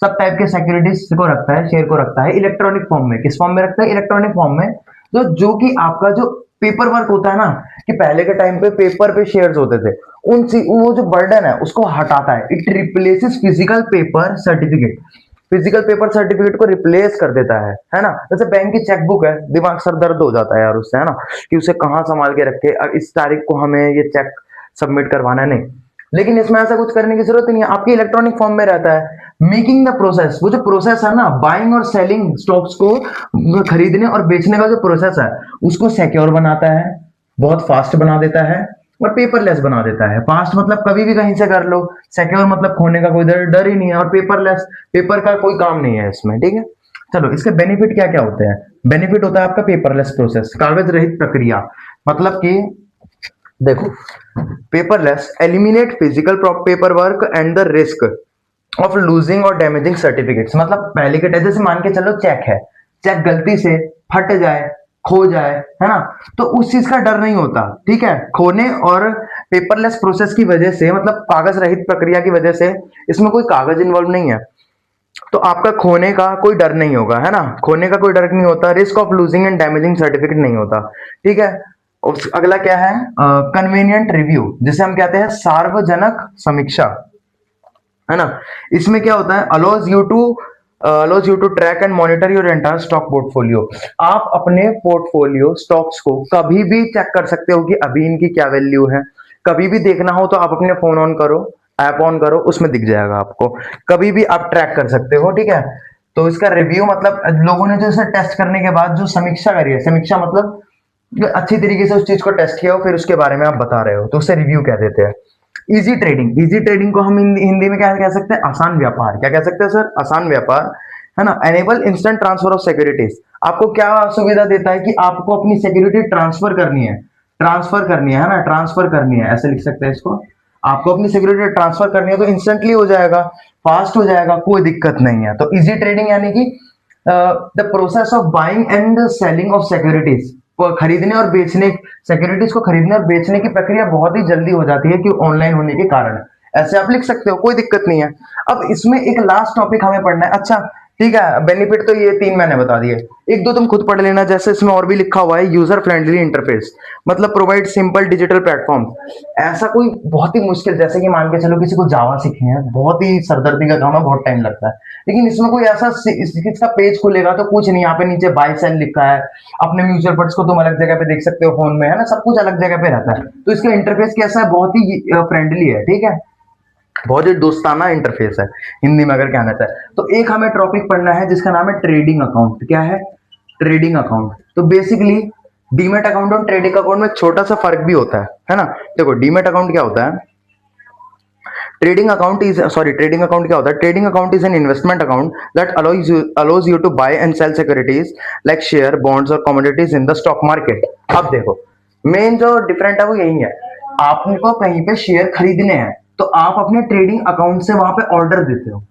सब टाइप के सिक्योरिटीज को रखता है, शेयर को रखता है इलेक्ट्रॉनिक फॉर्म में। किस फॉर्म में रखता है? इलेक्ट्रॉनिक फॉर्म में। तो जो कि आपका जो पेपर वर्क होता है ना, कि पहले के टाइम पे पेपर पे शेयर्स होते थे, उन वो जो बर्डन है उसको हटाता है। It replaces physical paper certificate. Physical paper certificate को रिप्लेस कर देता है ना। जैसे बैंक की चेकबुक है, दिमाग सर दर्द हो जाता है यार उससे, है ना, कि उसे कहाँ संभाल के रखे, अब इस तारीख को हमें ये चेक सबमिट करवाना है, नहीं। लेकिन इसमें ऐसा कुछ करने की जरूरत नहीं है, आपके इलेक्ट्रॉनिक फॉर्म में रहता है। मेकिंग द प्रोसेस, वो जो प्रोसेस है ना, बाइंग और सेलिंग स्टॉक्स को, खरीदने और बेचने का जो प्रोसेस है, उसको सिक्योर बनाता है, बहुत फास्ट बना देता है, और पेपरलेस बना देता है। फास्ट मतलब कभी भी कहीं से कर लो, सिक्योर मतलब खोने का कोई डर ही नहीं है, और पेपरलेस, पेपर का कोई काम नहीं है इसमें। ठीक है। चलो इसके बेनिफिट क्या क्या होते हैं। बेनिफिट होता है आपका पेपरलेस प्रोसेस, कागज रहित प्रक्रिया। मतलब कि देखो, paperless eliminate physical paper work and the risk of losing और डैमेजिंग सर्टिफिकेट्स। मतलब पहले के टाइम, जैसे मान के चलो चेक है, चेक गलती से फट जाए, खो जाए, है ना, तो उस चीज का डर नहीं होता। ठीक है। खोने और पेपरलेस प्रोसेस की वजह से, मतलब कागज रहित प्रक्रिया की वजह से, इसमें कोई कागज इन्वॉल्व नहीं है, तो आपका खोने का कोई डर नहीं होगा, है ना। खोने का कोई डर नहीं होता, risk of losing and damaging certificate नहीं होता। ठीक है। अगला क्या है? कन्वीनियंट रिव्यू, जिसे हम कहते हैं सार्वजनिक समीक्षा, है ना। इसमें क्या होता है? Allows you to track and monitor your entire stock portfolio. आप अपने पोर्टफोलियो स्टॉक्स को कभी भी चेक कर सकते हो कि अभी इनकी क्या वैल्यू है। कभी भी देखना हो तो आप अपने फोन ऑन करो, ऐप ऑन करो, उसमें दिख जाएगा आपको। कभी भी आप ट्रैक कर सकते हो। ठीक है। तो इसका रिव्यू मतलब लोगों ने जो इसे टेस्ट करने के बाद जो समीक्षा करी है, समीक्षा मतलब अच्छी तरीके से उस चीज को टेस्ट किया हो, फिर उसके बारे में आप बता रहे हो, तो उसे रिव्यू कह देते हैं। इजी ट्रेडिंग, इजी ट्रेडिंग को हम हिंदी में क्या कह सकते हैं? आसान व्यापार। क्या कह सकते हैं सर? आसान व्यापार, है ना। Enable instant transfer of securities. आपको क्या सुविधा देता है? कि आपको अपनी सिक्योरिटी ट्रांसफर करनी है, ट्रांसफर करनी है ना, ट्रांसफर करनी है, ऐसे लिख सकते हैं इसको। आपको अपनी सिक्योरिटी ट्रांसफर करनी है तो इंस्टेंटली हो जाएगा, फास्ट हो जाएगा, कोई दिक्कत नहीं है। तो इजी ट्रेडिंग यानी कि the process of buying and selling of securities, खरीदने और बेचने, सिक्योरिटीज को खरीदने और बेचने की प्रक्रिया बहुत ही जल्दी हो जाती है, कि ऑनलाइन होने के कारण। ऐसे आप लिख सकते हो, कोई दिक्कत नहीं है। अब इसमें एक लास्ट टॉपिक हमें पढ़ना है। अच्छा, ठीक है, बेनिफिट तो ये तीन मैंने बता दिए, एक दो तुम खुद पढ़ लेना। जैसे इसमें और भी लिखा हुआ है, यूजर फ्रेंडली इंटरफेस, मतलब प्रोवाइड सिंपल डिजिटल प्लेटफॉर्म। ऐसा कोई बहुत ही मुश्किल, जैसे कि मान के चलो किसी को जावा सीखनी है, बहुत ही सरदर्दी का काम है, बहुत टाइम लगता है, लेकिन इसमें कोई ऐसा इसका पेज खुलेगा तो कुछ नहीं, यहाँ पे नीचे बाय सेल लिखा है। अपने म्यूचुअल फंड्स को तुम अलग जगह पे देख सकते हो फोन में, है ना, सब कुछ अलग जगह पे रहता है। तो इसका इंटरफेस कैसा है? बहुत ही फ्रेंडली है। ठीक है। बहुत ही दोस्ताना इंटरफेस है, हिंदी में अगर कहना चाहे तो। एक हमें टॉपिक पढ़ना है जिसका नाम है ट्रेडिंग अकाउंट। क्या है? Trading account. तो बेसिकली डीमेट अकाउंट और ट्रेडिंग अकाउंट में छोटा सा फर्क भी होता है ना। देखो, डीमेट अकाउंट क्या होता है? ट्रेडिंग अकाउंट क्या होता है? Trading account is an investment account that allows you to buy and sell securities like share, bonds और commodities in the stock market. अब देखो, मेन जो डिफरेंट है वो यही है। आपको कहीं पे शेयर खरीदने हैं तो आप अपने ट्रेडिंग अकाउंट से वहां पे ऑर्डर देते हो,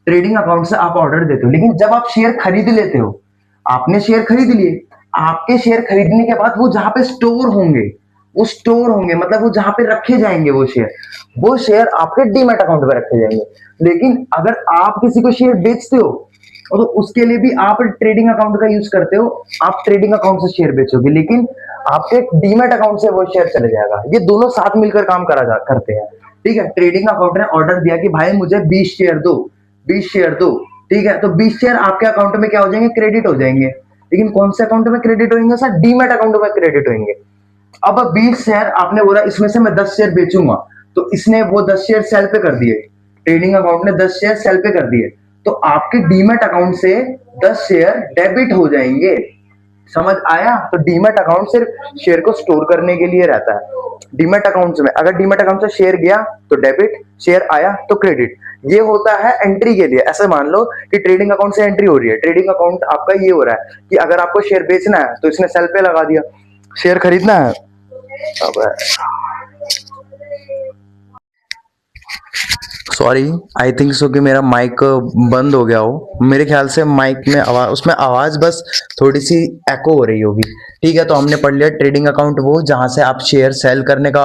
ट्रेडिंग अकाउंट से आप ऑर्डर देते हो। लेकिन जब आप शेयर खरीद लेते हो, आपने शेयर खरीद लिए, आपके शेयर खरीदने के बाद वो जहां पे स्टोर होंगे, वो स्टोर होंगे मतलब वो जहां पे रखे जाएंगे, वो शेयर आपके डीमैट अकाउंट पे रखे जाएंगे। लेकिन अगर आप किसी को शेयर बेचते हो तो उसके लिए भी आप ट्रेडिंग अकाउंट का यूज करते हो, आप ट्रेडिंग अकाउंट से शेयर बेचोगे, लेकिन आपके डीमैट अकाउंट से वो शेयर चले जाएगा। ये दोनों साथ मिलकर काम करते हैं। ठीक है। ट्रेडिंग अकाउंट ने ऑर्डर दिया कि भाई मुझे 20 शेयर दो, 20 शेयर दो। ठीक है। तो 20 शेयर आपके अकाउंट में क्या हो जाएंगे? क्रेडिट हो जाएंगे। लेकिन कौन से अकाउंट में क्रेडिट होंगे सर? डीमैट अकाउंट में क्रेडिट होंगे। अब 20 शेयर आपने बोला, इसमें से मैं 10 शेयर बेचूंगा, तो इसने वो 10 शेयर सेल पे कर दिए, ट्रेडिंग अकाउंट ने 10 शेयर सेल पे कर दिए, तो आपके डीमैट अकाउंट से 10 शेयर डेबिट हो जाएंगे, समझ आया? तो डीमैट अकाउंट सिर्फ शेयर को स्टोर करने के लिए रहता है। डीमैट अकाउंट में अगर डीमैट अकाउंट से शेयर गया तो डेबिट, शेयर आया तो क्रेडिट। ये होता है एंट्री के लिए। ऐसे मान लो कि ट्रेडिंग अकाउंट से एंट्री हो रही है, ट्रेडिंग अकाउंट आपका ये हो रहा है कि अगर आपको शेयर बेचना है तो इसने सेल पे लगा दिया, शेयर खरीदना है अब, सॉरी आई थिंक सो कि मेरा माइक बंद हो गया हो, मेरे ख्याल से माइक में आवाज, उसमें आवाज बस थोड़ी सी एको हो रही होगी। ठीक है, तो हमने पढ़ लिया ट्रेडिंग अकाउंट वो जहां से आप शेयर सेल करने का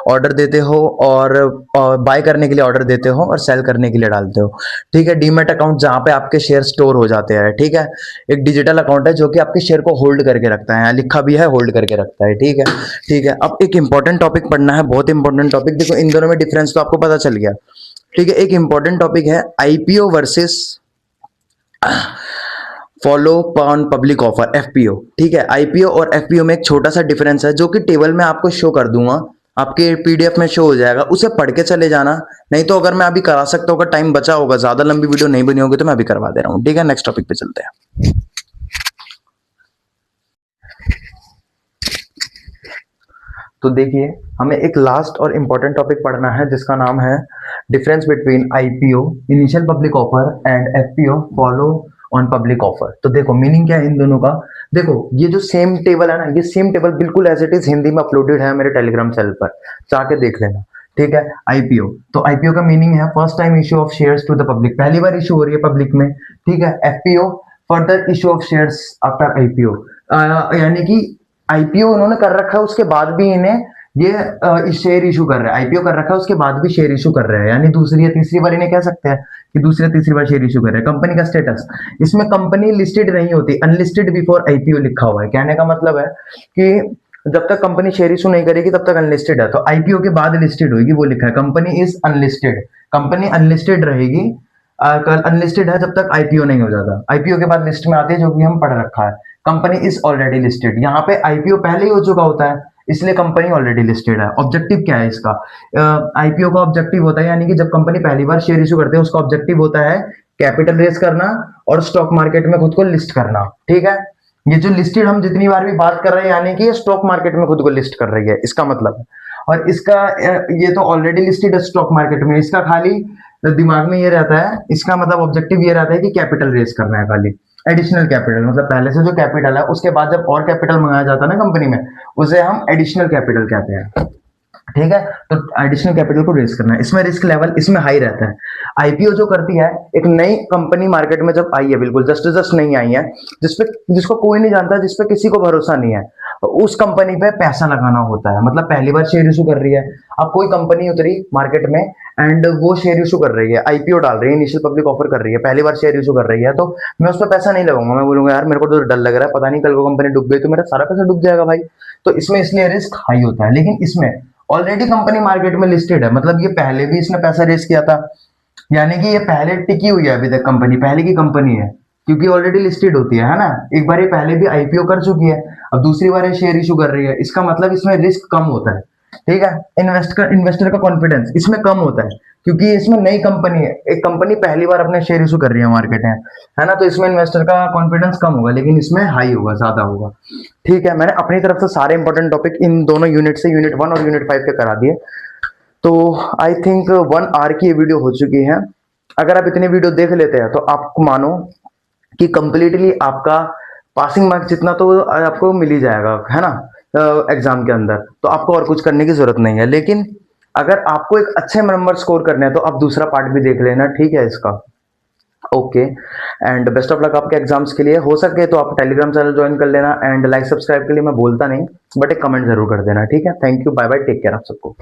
ऑर्डर देते हो और बाय करने के लिए ऑर्डर देते हो और सेल करने के लिए डालते हो। ठीक है, डीमैट अकाउंट जहां पे आपके शेयर स्टोर हो जाते हैं। ठीक है, एक डिजिटल अकाउंट है जो कि आपके शेयर को होल्ड करके रखता है, यहाँ लिखा भी है होल्ड करके रखता है। ठीक है, ठीक है, अब एक इंपॉर्टेंट टॉपिक पढ़ना है, बहुत इंपॉर्टेंट टॉपिक। देखो इन दोनों में डिफरेंस तो आपको पता चल गया। ठीक है, एक इंपॉर्टेंट टॉपिक है IPO versus follow on public offer, FPO. ठीक है, आईपीओ और एफपीओ में एक छोटा सा डिफरेंस है जो कि टेबल में आपको शो कर दूंगा, आपके पीडीएफ में शो हो जाएगा, उसे पढ़ के चले जाना। नहीं तो अगर मैं अभी करा सकता हूँ, अगर टाइम बचा होगा, ज्यादा लंबी वीडियो नहीं बनी होगी तो मैं अभी करवा दे रहा हूँ। ठीक है, नेक्स्ट टॉपिक पे चलते हैं। तो देखिए, हमें एक लास्ट और इंपॉर्टेंट टॉपिक पढ़ना है जिसका नाम है difference between IPO, initial public offer, and FPO, follow on public offer. तो देखो मीनिंग क्या है इन दोनों का। देखो ये जो सेम टेबल है ना, ये सेम टेबल बिल्कुल एज इट इज हिंदी में अपलोडेड है मेरे टेलीग्राम चैनल पर, जाके देख लेना। ठीक है, आईपीओ, तो आईपीओ का मीनिंग है first time issue of shares to the public, पहली बार इशू हो रही है पब्लिक में। ठीक है, FPO, further issue of shares after IPO, यानी कि आईपीओ उन्होंने कर रखा है उसके बाद भी इन्हें ये शेयर इशू कर रहे हैं, आईपीओ कर रखा है उसके बाद भी शेयर इशू कर रहे हैं, यानी दूसरी या तीसरी बार इन्हें कह सकते हैं कि दूसरी या तीसरी बार शेयर इशू कर रहे हैं। कंपनी का स्टेटस, इसमें कंपनी लिस्टेड नहीं होती, अनलिस्टेड बिफोर आईपीओ लिखा हुआ है। कहने का मतलब है कि जब तक कंपनी शेयर इशू नहीं करेगी तब तक अनलिस्टेड है, तो आईपीओ के बाद लिस्टेड होगी, वो लिखा है company is unlisted, company unlisted रहेगी, अनलिस्टेड है जब तक आईपीओ नहीं हो जाता। आईपीओ के बाद लिस्ट में आती है जो कि हम पढ़ रखा है, कंपनी इज ऑलरेडी लिस्टेड। यहाँ पे आईपीओ पहले ही हो चुका होता है इसलिए कंपनी ऑलरेडी लिस्टेड है। ऑब्जेक्टिव क्या है इसका, आईपीओ का ऑब्जेक्टिव होता है, यानी कि जब कंपनी पहली बार शेयर इशू करते हैं उसका ऑब्जेक्टिव होता है कैपिटल रेज करना और स्टॉक मार्केट में खुद को लिस्ट करना। ठीक है, ये जो लिस्टेड हम जितनी बार भी बात कर रहे हैं यानी कि ये स्टॉक मार्केट में खुद को लिस्ट कर रही है, इसका मतलब है। और इसका ये तो ऑलरेडी लिस्टेड है स्टॉक मार्केट में, इसका खाली दिमाग में ये रहता है, इसका मतलब ऑब्जेक्टिव ये रहता है कि कैपिटल रेज करना है, खाली एडिशनल कैपिटल, मतलब पहले से जो कैपिटल है उसके बाद जब और कैपिटल मंगाया जाता है ना कंपनी में, उसे हम एडिशनल कैपिटल कहते हैं। ठीक है, तो एडिशनल कैपिटल को रेज करना है, इसमें रिस्क लेवल इसमें हाई रहता है। आईपीओ जो करती है, एक नई कंपनी मार्केट में जब आई है, बिल्कुल जस्ट नई आई है, जिसको कोई नहीं जानता, जिसपे किसी को भरोसा नहीं है, उस कंपनी पे पैसा लगाना होता है। मतलब पहली बार शेयर इशू कर रही है, अब कोई कंपनी उतरी मार्केट में एंड वो शेयर इशू कर रही है, आईपीओ डाल रही है, इनिशियल पब्लिक ऑफर कर रही है, पहली बार शेयर इशू कर रही है, तो मैं उस पर पैसा नहीं लगाऊंगा। मैं बोलूंगा यार मेरे को तो डर लग रहा है, पता नहीं कल को कंपनी डूब गई तो मेरा सारा पैसा डूब जाएगा भाई, तो इसमें इसलिए रिस्क हाई होता है। लेकिन इसमें ऑलरेडी कंपनी मार्केट में लिस्टेड है, मतलब ये पहले भी इसने पैसा रेस किया था, यानी कि ये पहले टिकी हुई है, अभी तक कंपनी पहले की कंपनी है क्योंकि ऑलरेडी लिस्टेड होती है ना। एक बार ये पहले भी आईपीओ कर चुकी है, अब दूसरी बार ये शेयर इशू कर रही है, इसका मतलब इसमें रिस्क कम होता है। ठीक है, इन्वेस्टर का कॉन्फिडेंस इसमें कम होता है क्योंकि इसमें नई कंपनी है, एक कंपनी पहली बार अपने शेयर इशू कर रही है मार्केट में, है ना, तो इसमें इन्वेस्टर का कॉन्फिडेंस कम होगा, लेकिन इसमें हाई होगा, ज्यादा होगा। ठीक है, मैंने अपनी तरफ से सारे इंपॉर्टेंट टॉपिक इन दोनों यूनिट से, यूनिट 1 और यूनिट 5 के करा दिए। तो आई थिंक 1 आवर की ये वीडियो हो चुकी है। अगर आप इतनी वीडियो देख लेते हैं तो आपको मानो कि कंप्लीटली आपका पासिंग मार्क्स जितना तो आपको मिल ही जाएगा, है ना, एग्जाम के अंदर, तो आपको और कुछ करने की जरूरत नहीं है। लेकिन अगर आपको एक अच्छे नंबर स्कोर करने हैं तो आप दूसरा पार्ट भी देख लेना, ठीक है इसका। Okay, and best of luck आपके एग्जाम्स के लिए। हो सके तो आप टेलीग्राम चैनल ज्वाइन कर लेना, एंड लाइक सब्सक्राइब के लिए मैं बोलता नहीं बट एक कमेंट जरूर कर देना, ठीक है। Thank you, bye bye, take care आप सबको।